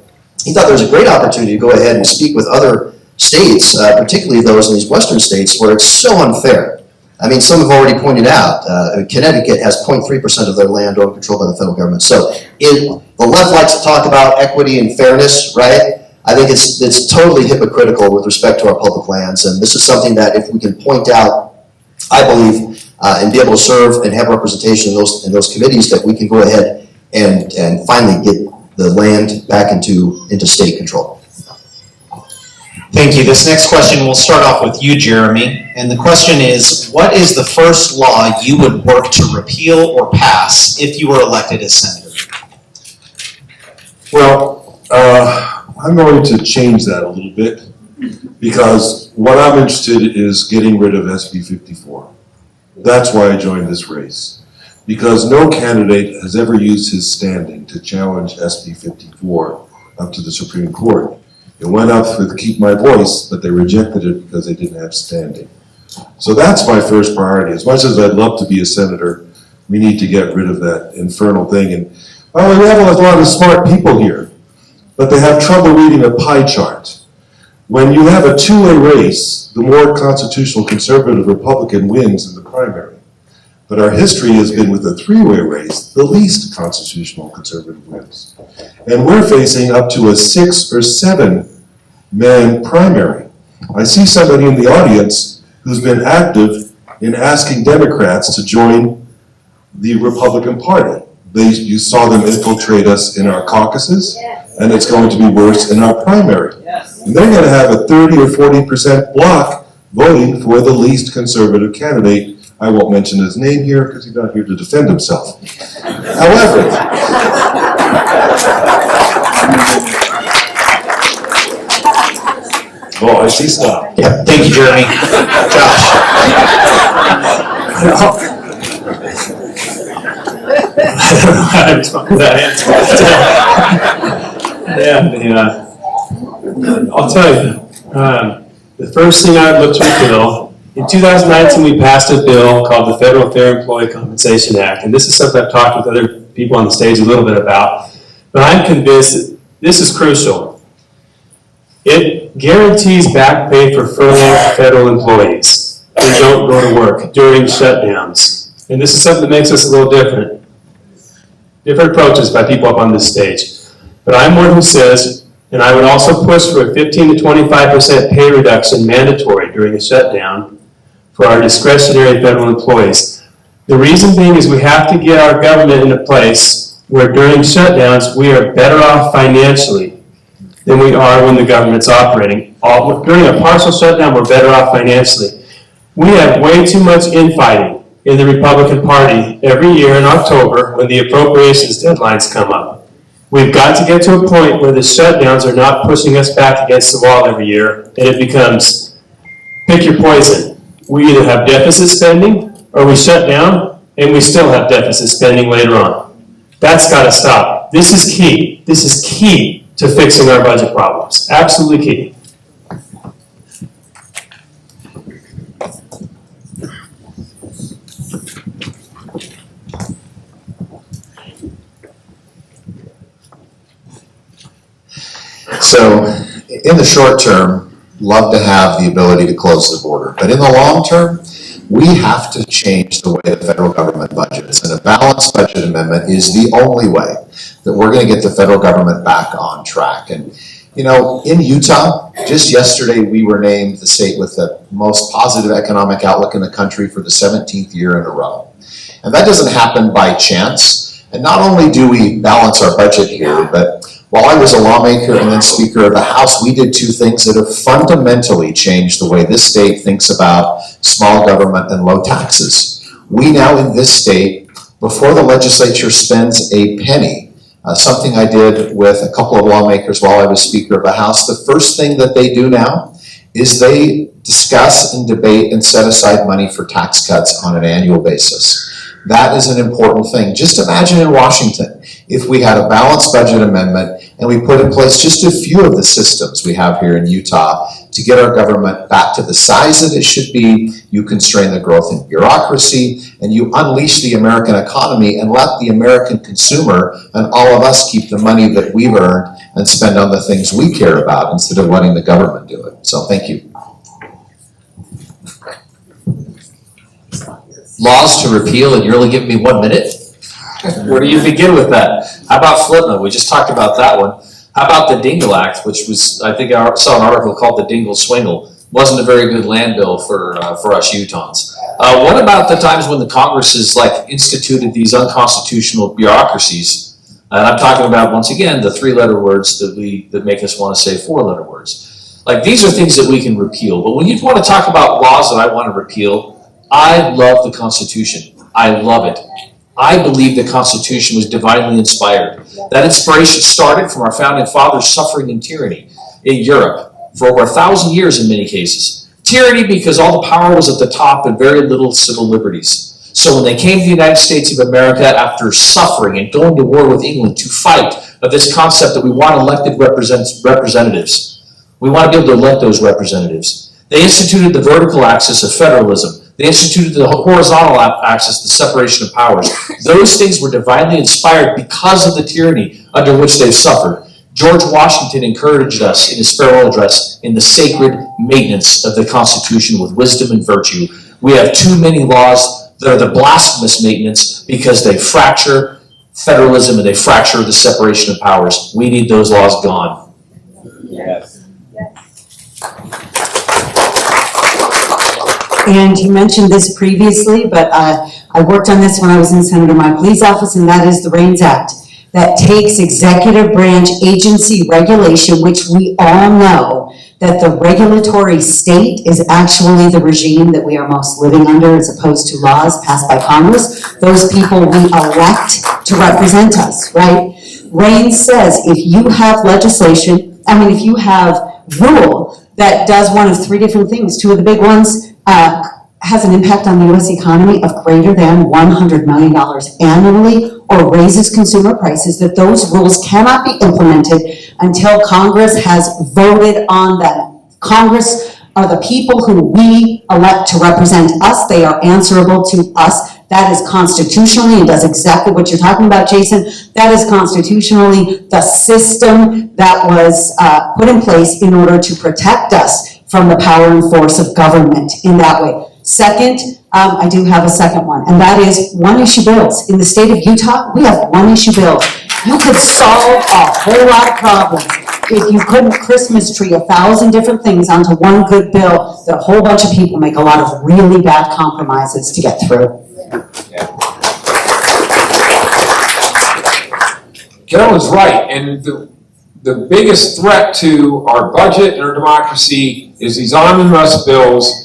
he thought there was a great opportunity to go ahead and speak with other states, particularly those in these western states where it's so unfair. I mean, some have already pointed out, Connecticut has 0.3% of their land owned controlled by the federal government. So the left likes to talk about equity and fairness, right? I think it's totally hypocritical with respect to our public lands, and this is something that if we can point out, I believe, and be able to serve and have representation in those committees, that we can go ahead and finally get the land back into state control. Thank you. This next question will start off with you, Jeremy. And the question is, what is the first law you would work to repeal or pass if you were elected as senator? Well, I'm going to change that a little bit, because what I'm interested in is getting rid of SB 54. That's why I joined this race, because no candidate has ever used his standing to challenge SB 54 up to the Supreme Court. It went up with Keep My Voice, but they rejected it because they didn't have standing. So that's my first priority. As much as I'd love to be a senator, we need to get rid of that infernal thing. And we have a lot of smart people here, but they have trouble reading a pie chart. When you have a two-way race, the more constitutional conservative Republican wins in the primary. But our history has been with a three-way race, the least constitutional conservative wins. And we're facing up to a 6 or 7 man primary. I see somebody in the audience who's been active in asking Democrats to join the Republican Party. You saw them infiltrate us in our caucuses, and it's going to be worse in our primary. And they're going to have a 30 or 40% block voting for the least conservative candidate. I won't mention his name here because he's not here to defend himself. However, oh, I see stuff. Yeah, thank you, Jeremy. Josh. I don't know how to respond to that answer. I'll tell you, the first thing I would look to repeal, in 2019 we passed a bill called the Federal Fair Employee Compensation Act, and this is something I've talked with other people on the stage a little bit about, but I'm convinced that this is crucial. It guarantees back pay for furloughed federal employees who don't go to work during shutdowns, and this is something that makes us a little different. Different approaches by people up on this stage. But I'm one who says, and I would also push for a 15 to 25% pay reduction mandatory during a shutdown for our discretionary federal employees. The reason being is we have to get our government in a place where during shutdowns we are better off financially than we are when the government's operating. During a partial shutdown, we're better off financially. We have way too much infighting in the Republican Party every year in October when the appropriations deadlines come up. We've got to get to a point where the shutdowns are not pushing us back against the wall every year, and it becomes, pick your poison. We either have deficit spending, or we shut down, and we still have deficit spending later on. That's got to stop. This is key. This is key to fixing our budget problems. Absolutely key. So, in the short term, love to have the ability to close the border. But in the long term, we have to change the way the federal government budgets. And a balanced budget amendment is the only way that we're going to get the federal government back on track. And, you know, in Utah, just yesterday, we were named the state with the most positive economic outlook in the country for the 17th year in a row. And that doesn't happen by chance. And not only do we balance our budget here, but while I was a lawmaker and then Speaker of the House, we did two things that have fundamentally changed the way this state thinks about small government and low taxes. We now in this state, before the legislature spends a penny, something I did with a couple of lawmakers while I was Speaker of the House, the first thing that they do now is they discuss and debate and set aside money for tax cuts on an annual basis. That is an important thing. Just imagine in Washington, if we had a balanced budget amendment and we put in place just a few of the systems we have here in Utah to get our government back to the size that it should be, you constrain the growth in bureaucracy, and you unleash the American economy and let the American consumer and all of us keep the money that we've earned and spend on the things we care about instead of letting the government do it. So thank you. laws to repeal and you're only giving me 1 minute? Where do you begin with that? How about Phippen? We just talked about that one. How about the Dingle Act, which was, I think I saw an article called the Dingle Swingle. Wasn't a very good land bill for us Utahns. What about the times when the Congress has instituted these unconstitutional bureaucracies? And I'm talking about, once again, the 3-letter words that make us want to say 4-letter words. These are things that we can repeal. But when you want to talk about laws that I want to repeal, I love the Constitution. I love it. I believe the Constitution was divinely inspired. That inspiration started from our founding fathers suffering in tyranny in Europe for over 1,000 years in many cases. Tyranny because all the power was at the top and very little civil liberties. So when they came to the United States of America after suffering and going to war with England to fight of this concept that we want elected representatives, we want to be able to elect those representatives. They instituted the vertical axis of federalism. They instituted the horizontal axis, the separation of powers. Those things were divinely inspired because of the tyranny under which they've suffered. George Washington encouraged us in his farewell address in the sacred maintenance of the Constitution with wisdom and virtue. We have too many laws that are the blasphemous maintenance because they fracture federalism and they fracture the separation of powers. We need those laws gone. Yes. And you mentioned this previously, but I worked on this when I was in Senator Mike Lee's office, and that is the REINS Act. That takes executive branch agency regulation, which we all know that the regulatory state is actually the regime that we are most living under as opposed to laws passed by Congress. Those people we elect to represent us, right? REINS says if you have legislation, if you have rule that does one of 3 different things, 2 of the big ones, has an impact on the U.S. economy of greater than $100 million annually or raises consumer prices, that those rules cannot be implemented until Congress has voted on them. Congress are the people who we elect to represent us. They are answerable to us. That is constitutionally, and does exactly what you're talking about, Jason. That is constitutionally the system that was put in place in order to protect us from the power and force of government in that way. Second, I do have a second one, and that is one-issue bills. In the state of Utah, we have one-issue bills. You could solve a whole lot of problems if you couldn't Christmas tree 1,000 different things onto one good bill that a whole bunch of people make a lot of really bad compromises to get through. Carolyn's right, and the biggest threat to our budget and our democracy is these omnibus bills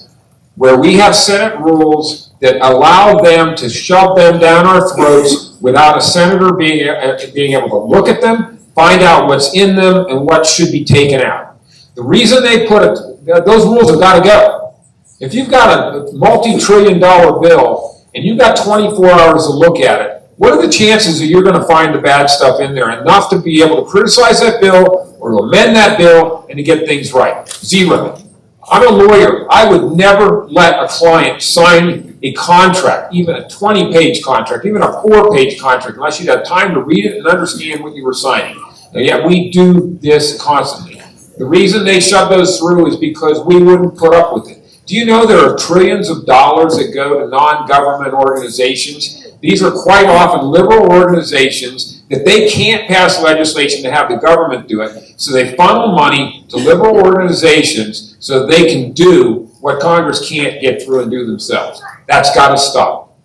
where we have Senate rules that allow them to shove them down our throats without a senator being able to look at them, find out what's in them, and what should be taken out. The reason they put it, those rules have got to go. If you've got a multi-trillion-dollar bill and you've got 24 hours to look at it, what are the chances that you're going to find the bad stuff in there enough to be able to criticize that bill or to amend that bill and to get things right? Zero. I'm a lawyer. I would never let a client sign a contract, even a 20-page contract, even a 4-page contract, unless you'd have time to read it and understand what you were signing. And yet we do this constantly. The reason they shove those through is because we wouldn't put up with it. Do you know there are trillions of dollars that go to non-government organizations? These are quite often liberal organizations that they can't pass legislation to have the government do it, so they funnel money to liberal organizations so they can do what Congress can't get through and do themselves. That's got to stop.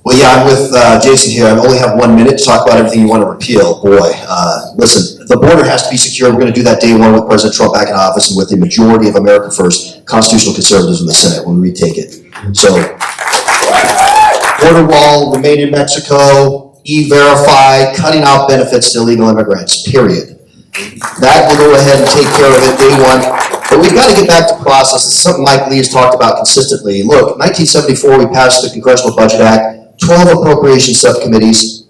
Well, yeah, I'm with Jason here. I only have 1 minute to talk about everything you want to repeal. Boy, listen, the border has to be secure. We're going to do that day one with President Trump back in office and with the majority of America First constitutional conservatives in the Senate when we retake it. So, border wall, remain in Mexico, E-Verify, cutting out benefits to illegal immigrants, period. That will go ahead and take care of it day one. But we've got to get back to process. This is something Mike Lee has talked about consistently. Look, 1974, we passed the Congressional Budget Act, 12 appropriation subcommittees.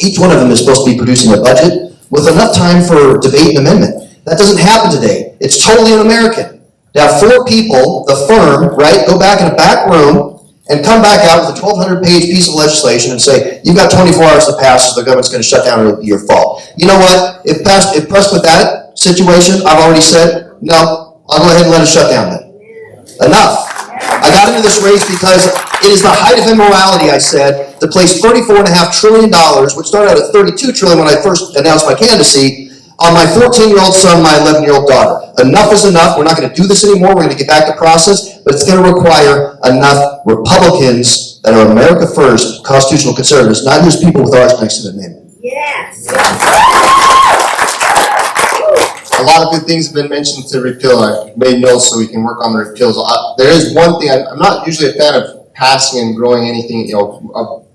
Each one of them is supposed to be producing a budget with enough time for debate and amendment. That doesn't happen today. It's totally un-American. To have 4 people, the firm, right, go back in a back room and come back out with a 1,200-page piece of legislation and say, you've got 24 hours to pass, so the government's going to shut down, it'll be your fault. You know what? If pressed with that situation, I've already said, no, I'll go ahead and let it shut down then. Enough. I got into this race because it is the height of immorality, I said, to place $34.5 trillion, which started out at $32 trillion when I first announced my candidacy, on my 14-year-old son, my 11-year-old daughter. Enough is enough. We're not going to do this anymore. We're going to get back to process, but it's going to require enough Republicans that are America First, constitutional conservatives, not just people with R's next to their name. Yes. A lot of good things have been mentioned to repeal. I've made notes so we can work on the repeals. There is one thing, I'm not usually a fan of passing and growing anything, of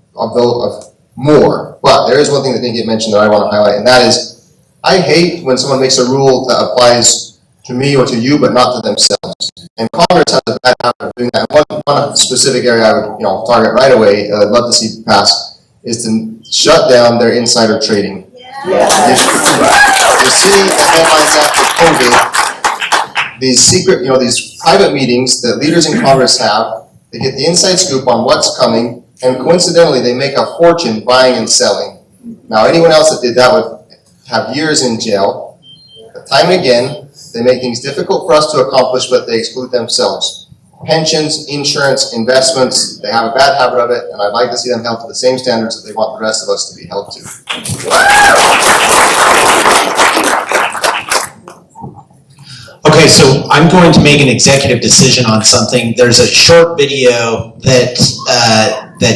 more, but there is one thing that didn't get mentioned that I want to highlight, and that is, I hate when someone makes a rule that applies to me or to you, but not to themselves. And Congress has a bad habit of doing that. One specific area I would, target right away, I'd love to see pass, is to shut down their insider trading. You see the headlines after COVID, these secret, these private meetings that leaders in Congress have, they get the inside scoop on what's coming, and coincidentally, they make a fortune buying and selling. Now, anyone else that did that would have years in jail. But time and again, they make things difficult for us to accomplish, but they exclude themselves. Pensions, insurance, investments, they have a bad habit of it, and I'd like to see them held to the same standards that they want the rest of us to be held to. Okay, so I'm going to make an executive decision on something. There's a short video that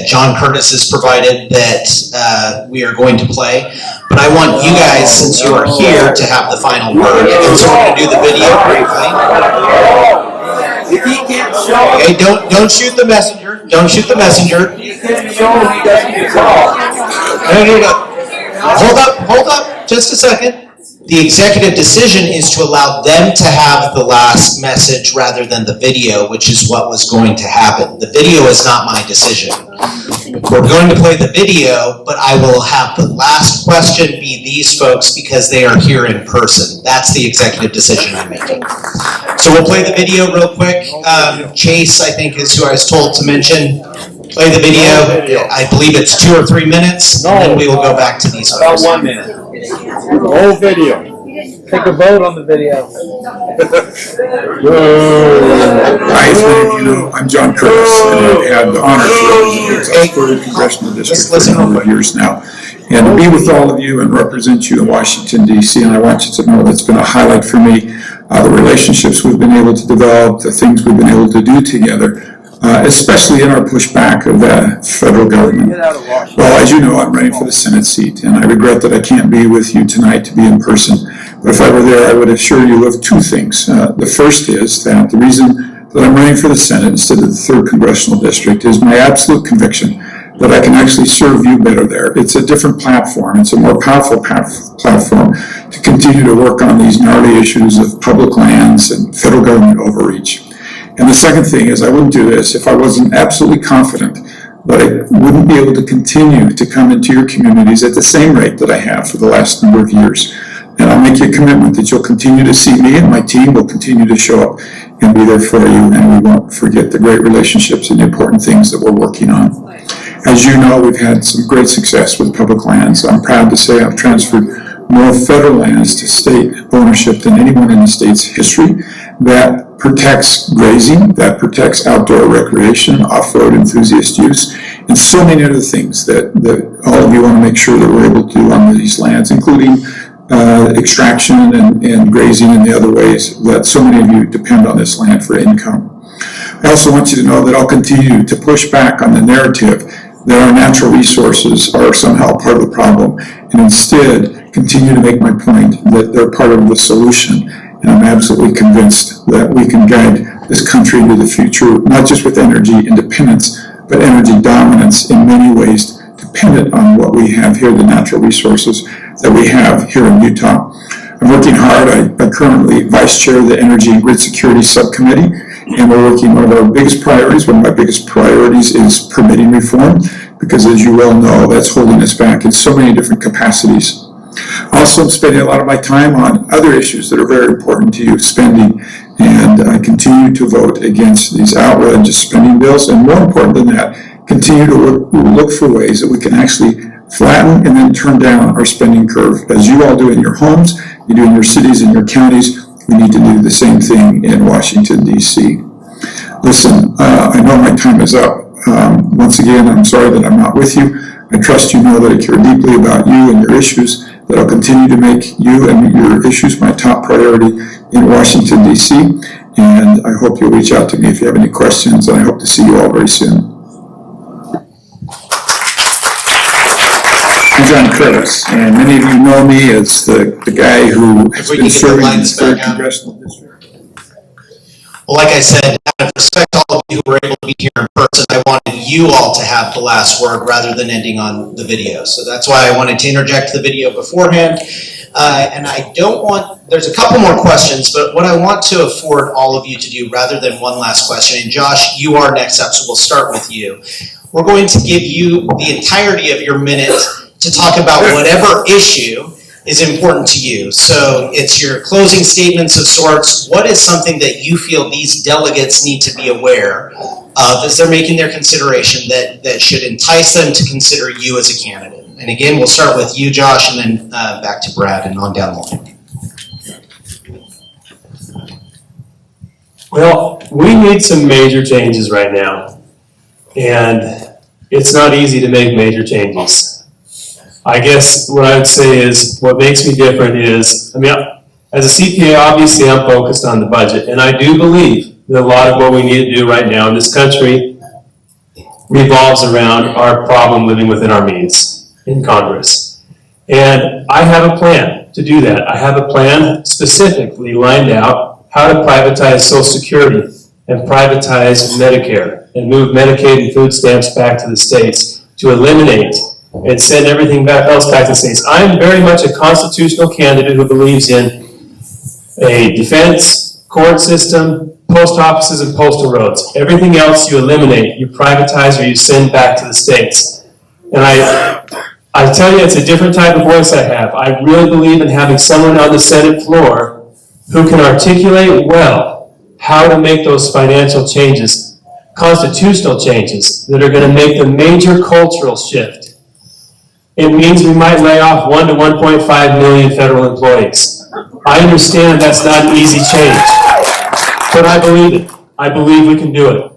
John Curtis has provided that we are going to play, but I want you guys, since you are here, to have the final word. And so we're going to do the video briefly. Okay, don't shoot the messenger. Don't shoot the messenger. No. Hold up, just a second. The executive decision is to allow them to have the last message rather than the video, which is what was going to happen. The video is not my decision. We're going to play the video, but I will have the last question be these folks because they are here in person. That's the executive decision I'm making. So we'll play the video real quick. Chase, I think, is who I was told to mention. Play the video. I believe it's 2 or 3 minutes, and then we will go back to these folks. About 1 minute. The whole video. Take a vote on the video. Hi, as many of you know, I'm John Curtis, and I've had the honor to represent the 3rd Congressional District for a number of years now. And to be with all of you and represent you in Washington, D.C., and I want you to know that's been a highlight for me, the relationships we've been able to develop, the things we've been able to do together, especially in our pushback of the federal government. Well, as you know, I'm running for the Senate seat, and I regret that I can't be with you tonight to be in person. But if I were there, I would assure you of 2 things. The first is that the reason that I'm running for the Senate instead of the 3rd Congressional District is my absolute conviction that I can actually serve you better there. It's a different platform. It's a more powerful platform to continue to work on these gnarly issues of public lands and federal government overreach. And the second thing is I wouldn't do this if I wasn't absolutely confident that I wouldn't be able to continue to come into your communities at the same rate that I have for the last number of years. And I'll make you a commitment that you'll continue to see me and my team will continue to show up and be there for you, and we won't forget the great relationships and the important things that we're working on. As you know, we've had some great success with public lands. I'm proud to say I've transferred more federal lands to state ownership than anyone in the state's history. That protects grazing, that protects outdoor recreation, off-road enthusiast use, and so many other things that all of you want to make sure that we're able to do on these lands, including extraction and grazing and the other ways that so many of you depend on this land for income. I also want you to know that I'll continue to push back on the narrative that our natural resources are somehow part of the problem, and instead continue to make my point that they're part of the solution. And I'm absolutely convinced that we can guide this country into the future, not just with energy independence, but energy dominance in many ways, dependent on what we have here, the natural resources that we have here in Utah. I'm working hard. I currently vice chair the Energy and Grid Security Subcommittee, and we're working one of our biggest priorities. One of my biggest priorities is permitting reform, because as you well know, that's holding us back in so many different capacities. Also, I'm spending a lot of my time on other issues that are very important to you, spending, and I continue to vote against these outrageous spending bills, and more important than that, continue to look for ways that we can actually flatten and then turn down our spending curve. As you all do in your homes, you do in your cities and your counties, we need to do the same thing in Washington, D.C. Listen, I know my time is up. Once again, I'm sorry that I'm not with you. I trust you know that I care deeply about you and your issues, that I'll continue to make you and your issues my top priority in Washington, D.C. And I hope you'll reach out to me if you have any questions, and I hope to see you all very soon. I'm John Curtis, and many of you know me as the guy who has been serving in the 3rd Congressional District. Well, like I said, out of respect to all of you who were able to be here in person, I wanted you all to have the last word rather than ending on the video. So that's why I wanted to interject the video beforehand. And I don't want, there's a couple more questions, but what I want to afford all of you to do rather than one last question, and Josh, you are next up, so we'll start with you. We're going to give you the entirety of your minute to talk about whatever issue is important to you. So it's your closing statements of sorts. What is something that you feel these delegates need to be aware of as they're making their consideration that should entice them to consider you as a candidate? And again, we'll start with you, Josh, and then back to Brad and on down the line. Well, we need some major changes right now. And it's not easy to make major changes. I guess what I would say is what makes me different is, I mean, as a CPA, obviously I'm focused on the budget, and I do believe that a lot of what we need to do right now in this country revolves around our problem living within our means in Congress. And I have a plan to do that. I have a plan specifically lined out how to privatize Social Security and privatize Medicare and move Medicaid and food stamps back to the states to eliminate and send everything else back to the states. I'm very much a constitutional candidate who believes in a defense, court system, post offices, and postal roads. Everything else you eliminate, you privatize, or you send back to the states. And I tell you, it's a different type of voice I have. I really believe in having someone on the Senate floor who can articulate well how to make those financial changes, constitutional changes, that are going to make the major cultural shift. It means we might lay off 1 to 1.5 million federal employees. I understand that's not an easy change, but I believe it. I believe we can do it.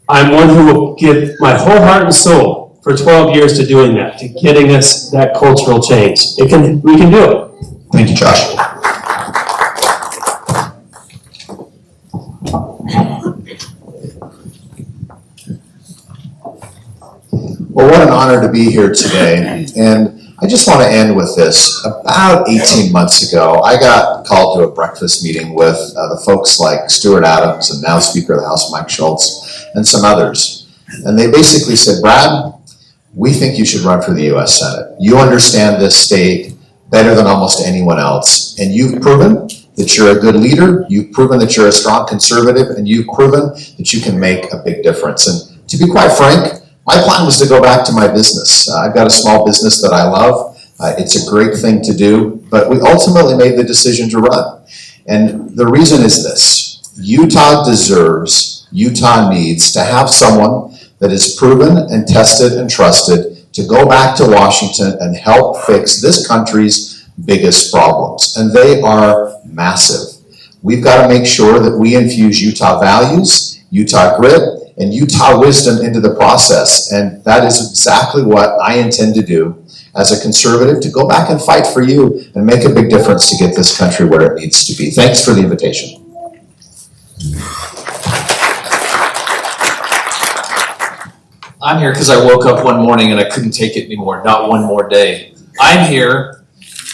I'm one who will give my whole heart and soul for 12 years to doing that, to getting us that cultural change. We can do it. Thank you, Josh. Well, what an honor to be here today. And I just want to end with this. About 18 months ago, I got called to a breakfast meeting with the folks like Stuart Adams and now Speaker of the House, Mike Schultz, and some others. And they basically said, Brad, we think you should run for the U.S. Senate. You understand this state better than almost anyone else. And you've proven that you're a good leader. You've proven that you're a strong conservative. And you've proven that you can make a big difference. And to be quite frank, my plan was to go back to my business. I've got a small business that I love. It's a great thing to do, but we ultimately made the decision to run. And the reason is this: Utah deserves, Utah needs to have someone that is proven and tested and trusted to go back to Washington and help fix this country's biggest problems. And they are massive. We've got to make sure that we infuse Utah values, Utah grit, and Utah wisdom into the process. And that is exactly what I intend to do as a conservative, to go back and fight for you and make a big difference to get this country where it needs to be. Thanks for the invitation. I'm here because I woke up one morning and I couldn't take it anymore, not one more day. I'm here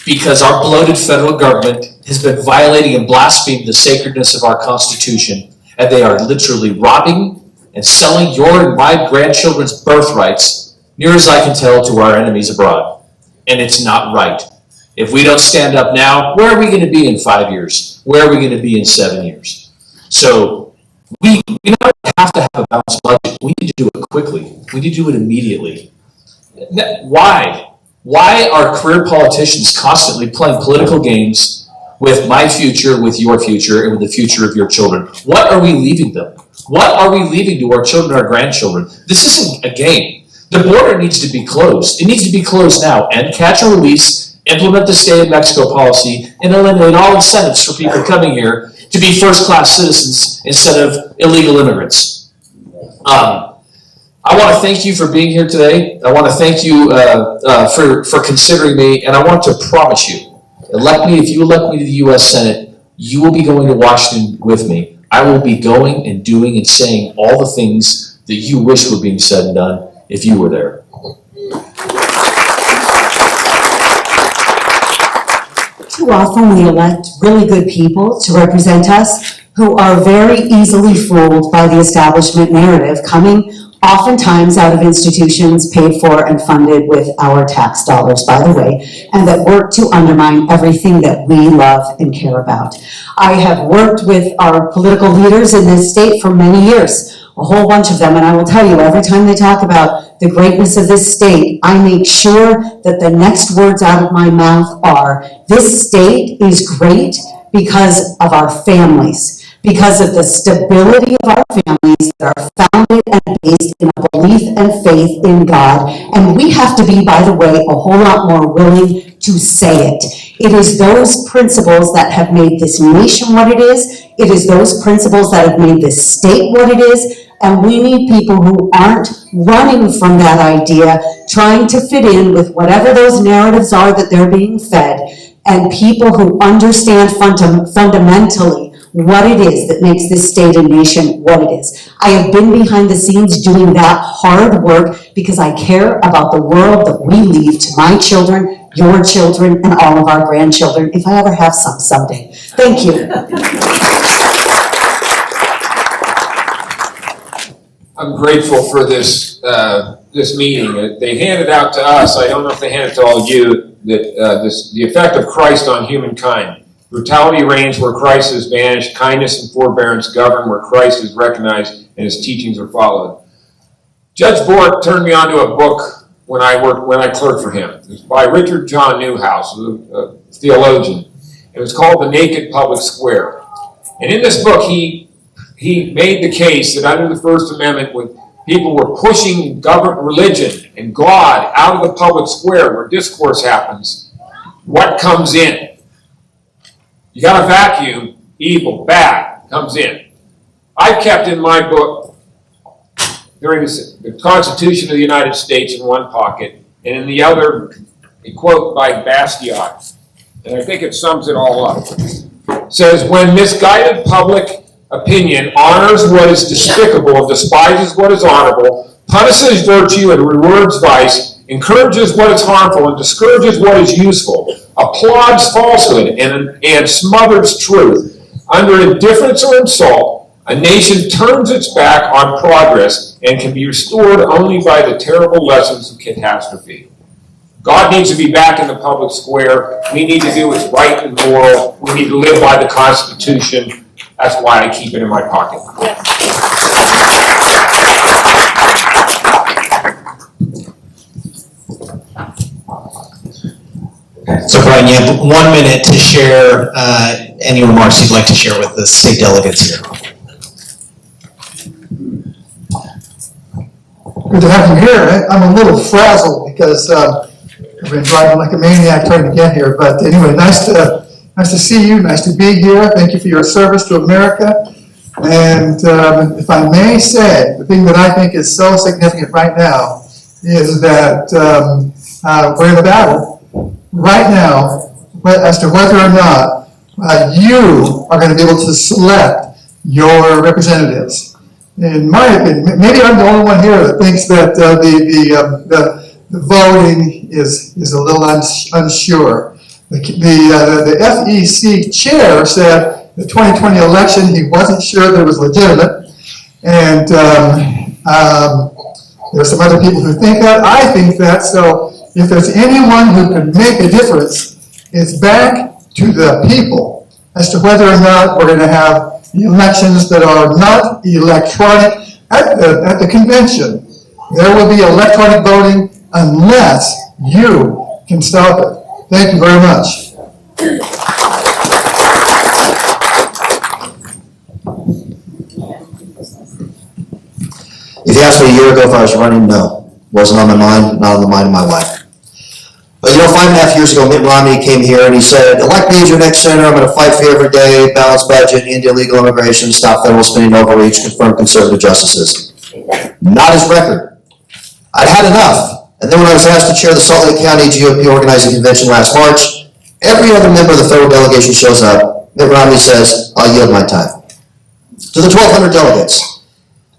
because our bloated federal government has been violating and blaspheming the sacredness of our Constitution, and they are literally robbing and selling your and my grandchildren's birthrights, near as I can tell, to our enemies abroad. And it's not right. If we don't stand up now, where are we going to be in 5 years? Where are we going to be in 7 years? So we not have to have a balanced budget. We need to do it quickly. We need to do it immediately. Why? Why are career politicians constantly playing political games with my future, with your future, and with the future of your children? What are we leaving them? What are we leaving to our children, our grandchildren? This isn't a game. The border needs to be closed. It needs to be closed now. And catch and release, implement the stay in Mexico policy, and eliminate all incentives for people coming here to be first-class citizens instead of illegal immigrants. I want to thank you for being here today. I want to thank you for considering me, and I want to promise you, if you elect me to the U.S. Senate, you will be going to Washington with me. I will be going and doing and saying all the things that you wish were being said and done if you were there. Too often we elect really good people to represent us who are very easily fooled by the establishment narrative coming oftentimes out of institutions paid for and funded with our tax dollars, by the way, and that work to undermine everything that we love and care about. I have worked with our political leaders in this state for many years, a whole bunch of them, and I will tell you, every time they talk about the greatness of this state, I make sure that the next words out of my mouth are, this state is great because of our families, because of the stability of our families that are founded and based in a belief and faith in God. And we have to be, by the way, a whole lot more willing to say it. It is those principles that have made this nation what it is. It is those principles that have made this state what it is. And we need people who aren't running from that idea, trying to fit in with whatever those narratives are that they're being fed, and people who understand fundamentally what it is that makes this state and nation what it is. I have been behind the scenes doing that hard work because I care about the world that we leave to my children, your children, and all of our grandchildren, if I ever have some someday. Thank you. I'm grateful for this this meeting. They handed out to us, I don't know if they handed it to all of you, that the effect of Christ on humankind. Brutality reigns where Christ is banished. Kindness and forbearance govern where Christ is recognized and his teachings are followed. Judge Bork turned me on to a book when I clerked for him. It was by Richard John Newhouse, a theologian. It was called The Naked Public Square. And in this book, he made the case that under the First Amendment, when people were pushing government, religion, and God out of the public square where discourse happens, what comes in? You got a vacuum, evil, bad, comes in. I've kept in my book, during the Constitution of the United States in one pocket, and in the other, a quote by Bastiat, and I think it sums it all up. It says, when misguided public opinion honors what is despicable and despises what is honorable, punishes virtue and rewards vice, encourages what is harmful and discourages what is useful, applauds falsehood and smothers truth, under indifference or insult, a nation turns its back on progress and can be restored only by the terrible lessons of catastrophe. God needs to be back in the public square. We need to do what's right and moral. We need to live by the Constitution. That's why I keep it in my pocket. So Brian, you have 1 minute to share any remarks you'd like to share with the state delegates here. Good to have you here. I'm a little frazzled because I've been driving like a maniac trying to get here. But anyway, nice to see you. Nice to be here. Thank you for your service to America. And if I may say, the thing that I think is so significant right now is that we're in a battle right now as to whether or not you are going to be able to select your representatives. In my opinion, maybe I'm the only one here that thinks that the voting is a little unsure. The FEC chair said the 2020 election, he wasn't sure that it was legitimate. And there's some other people who think that. I think that. So if there's anyone who can make a difference, it's back to the people as to whether or not we're going to have elections that are not electronic. At the convention, there will be electronic voting unless you can stop it. Thank you very much. If you asked me a year ago if I was running, no. Wasn't on my mind, not on the mind of my wife. But 5.5 years ago, Mitt Romney came here and he said, elect me as your next senator, I'm going to fight for you every day, balanced budget, end illegal immigration, stop federal spending overreach, confirm conservative justices. Not his record. I'd had enough. And then when I was asked to chair the Salt Lake County GOP organizing convention last March, every other member of the federal delegation shows up. Mitt Romney says, I'll yield my time. To the 1,200 delegates,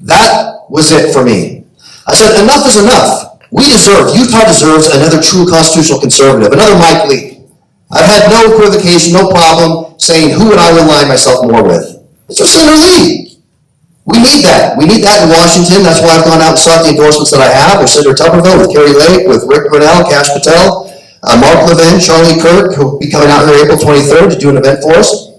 that was it for me. I said, enough is enough. Utah deserves another true constitutional conservative, another Mike Lee. I've had no equivocation, no problem saying who would I align myself more with. It's just Senator Lee. We need that. We need that in Washington. That's why I've gone out and sought the endorsements that I have with Senator Tupperville, with Kerry Lake, with Rick Grinnell, Kash Patel, Mark Levin, Charlie Kirk, who will be coming out here April 23rd to do an event for us.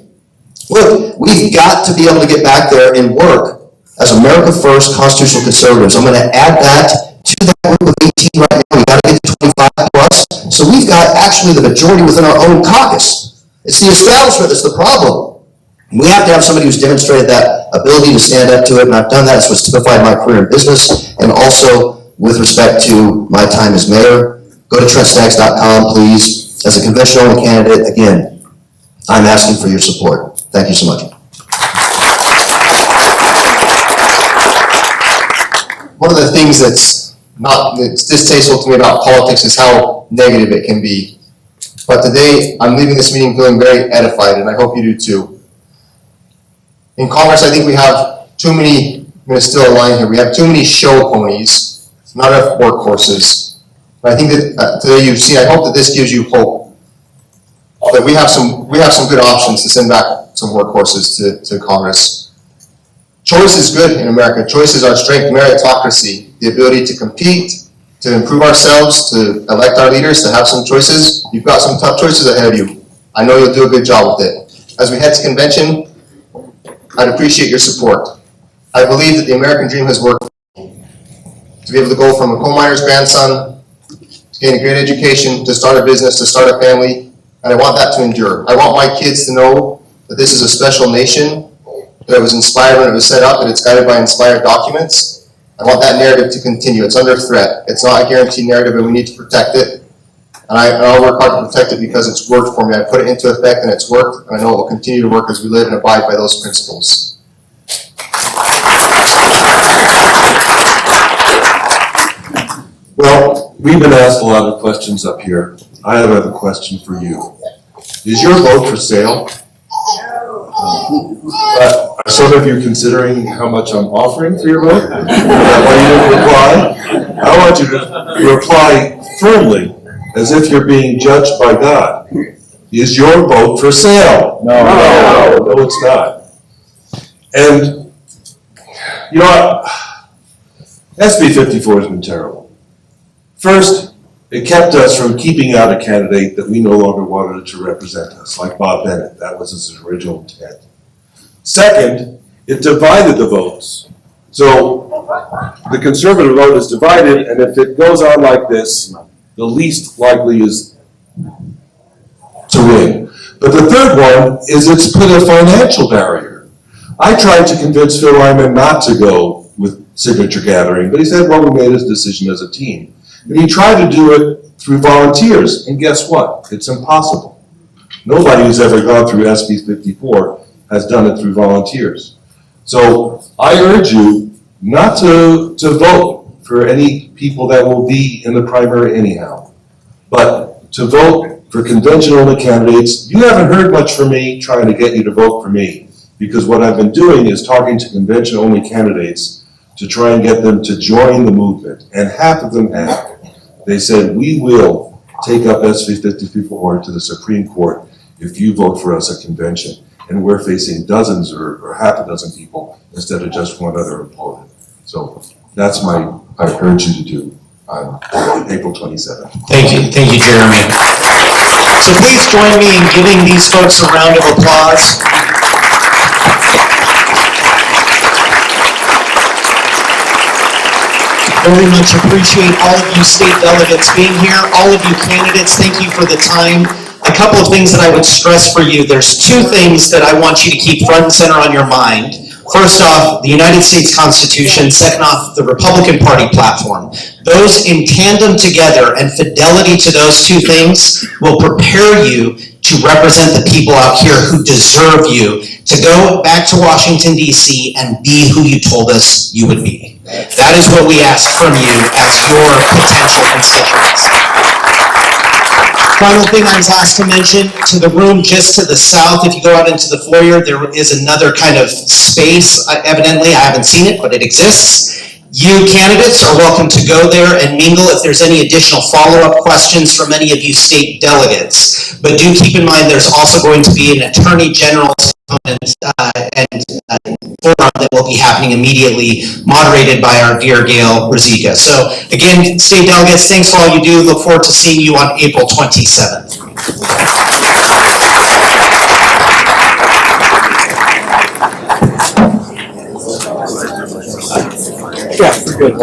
Look, we've got to be able to get back there and work as America First constitutional conservatives. I'm going to add that to that group of 18 right now. We got to get to 25 plus. So we've got actually the majority within our own caucus. It's the establishment that's the problem. We have to have somebody who's demonstrated that ability to stand up to it, and I've done that. It's what's typified my career in business, and also with respect to my time as mayor. Go to TrentStaggs.com, please. As a convention-only candidate, again, I'm asking for your support. Thank you so much. One of the things that's distasteful to me about politics is how negative it can be. But today, I'm leaving this meeting feeling very edified, and I hope you do too. In Congress, I think we have too many, I'm going to steal a line here, we have too many show ponies, not enough workhorses. But I think that today you've seen, I hope that this gives you hope that we have some good options to send back some workhorses to Congress. Choice is good in America. Choice is our strength, meritocracy, the ability to compete, to improve ourselves, to elect our leaders, to have some choices. You've got some tough choices ahead of you. I know you'll do a good job with it. As we head to convention, I'd appreciate your support. I believe that the American dream has worked to be able to go from a coal miner's grandson to gain a great education, to start a business, to start a family, and I want that to endure. I want my kids to know that this is a special nation, that it was inspired when it was set up, and it's guided by inspired documents. I want that narrative to continue. It's under threat. It's not a guaranteed narrative, and we need to protect it. And I'll work hard to protect it because it's worked for me. I put it into effect, and it's worked, and I know it will continue to work as we live and abide by those principles. Well, we've been asked a lot of questions up here. I have a question for you. Is your vote for sale? So if you're considering how much I'm offering for your vote, is that why you didn't reply? I want you to reply firmly, as if you're being judged by God. Is your vote for sale? No, it's not. And, you know, SB 54 has been terrible. First, it kept us from keeping out a candidate that we no longer wanted to represent us, like Bob Bennett. That was his original intent. Second, it divided the votes. So the conservative vote is divided, and if it goes on like this, the least likely is to win. But the third one is it's put a financial barrier. I tried to convince Phil Ryman not to go with signature gathering, but he said, well, we made his decision as a team. And he tried to do it through volunteers, and guess what? It's impossible. Nobody who's ever gone through SB 54 has done it through volunteers. So I urge you not to vote for any people that will be in the primary anyhow, but to vote for convention-only candidates. You haven't heard much from me trying to get you to vote for me, because what I've been doing is talking to convention-only candidates to try and get them to join the movement, and half of them have. They said, we will take up SB 54 to the Supreme Court if you vote for us at convention. And we're facing dozens or half a dozen people instead of just one other opponent. So that's I urge you to do on April 27th. Thank you, Jeremy. So please join me in giving these folks a round of applause. Very much appreciate all of you state delegates being here, all of you candidates, thank you for the time. A couple of things that I would stress for you. There's two things that I want you to keep front and center on your mind. First off, the United States Constitution. Second off, the Republican Party platform. Those in tandem together and fidelity to those two things will prepare you to represent the people out here who deserve you to go back to Washington, D.C. and be who you told us you would be. That is what we ask from you as your potential constituents. Final thing I was asked to mention, to the room just to the south, if you go out into the foyer, there is another kind of space, evidently, I haven't seen it, but it exists. You candidates are welcome to go there and mingle if there's any additional follow-up questions from any of you state delegates. But do keep in mind there's also going to be an Attorney General's component and forum that will be happening immediately, moderated by our dear Gail Ruzicka. So again, state delegates, thanks for all you do. Look forward to seeing you on April 27th. Yeah, good.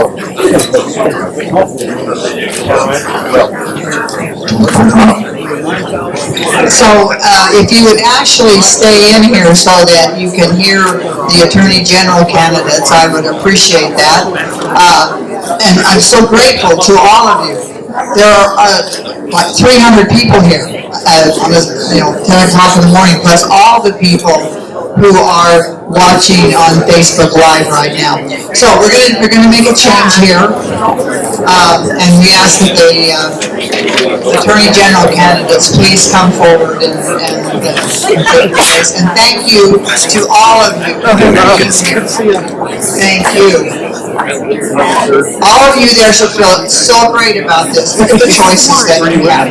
So if you would actually stay in here so that you can hear the Attorney General candidates, I would appreciate that. And I'm so grateful to all of you. There are like 300 people here at 10 o'clock in the morning, plus all the people who are watching on Facebook Live right now. So we're gonna make a change here, and we ask that the Attorney General candidates please come forward and take place. And thank you to all of you. Thank you. All of you there should feel so great about this. Look at the choices that you have.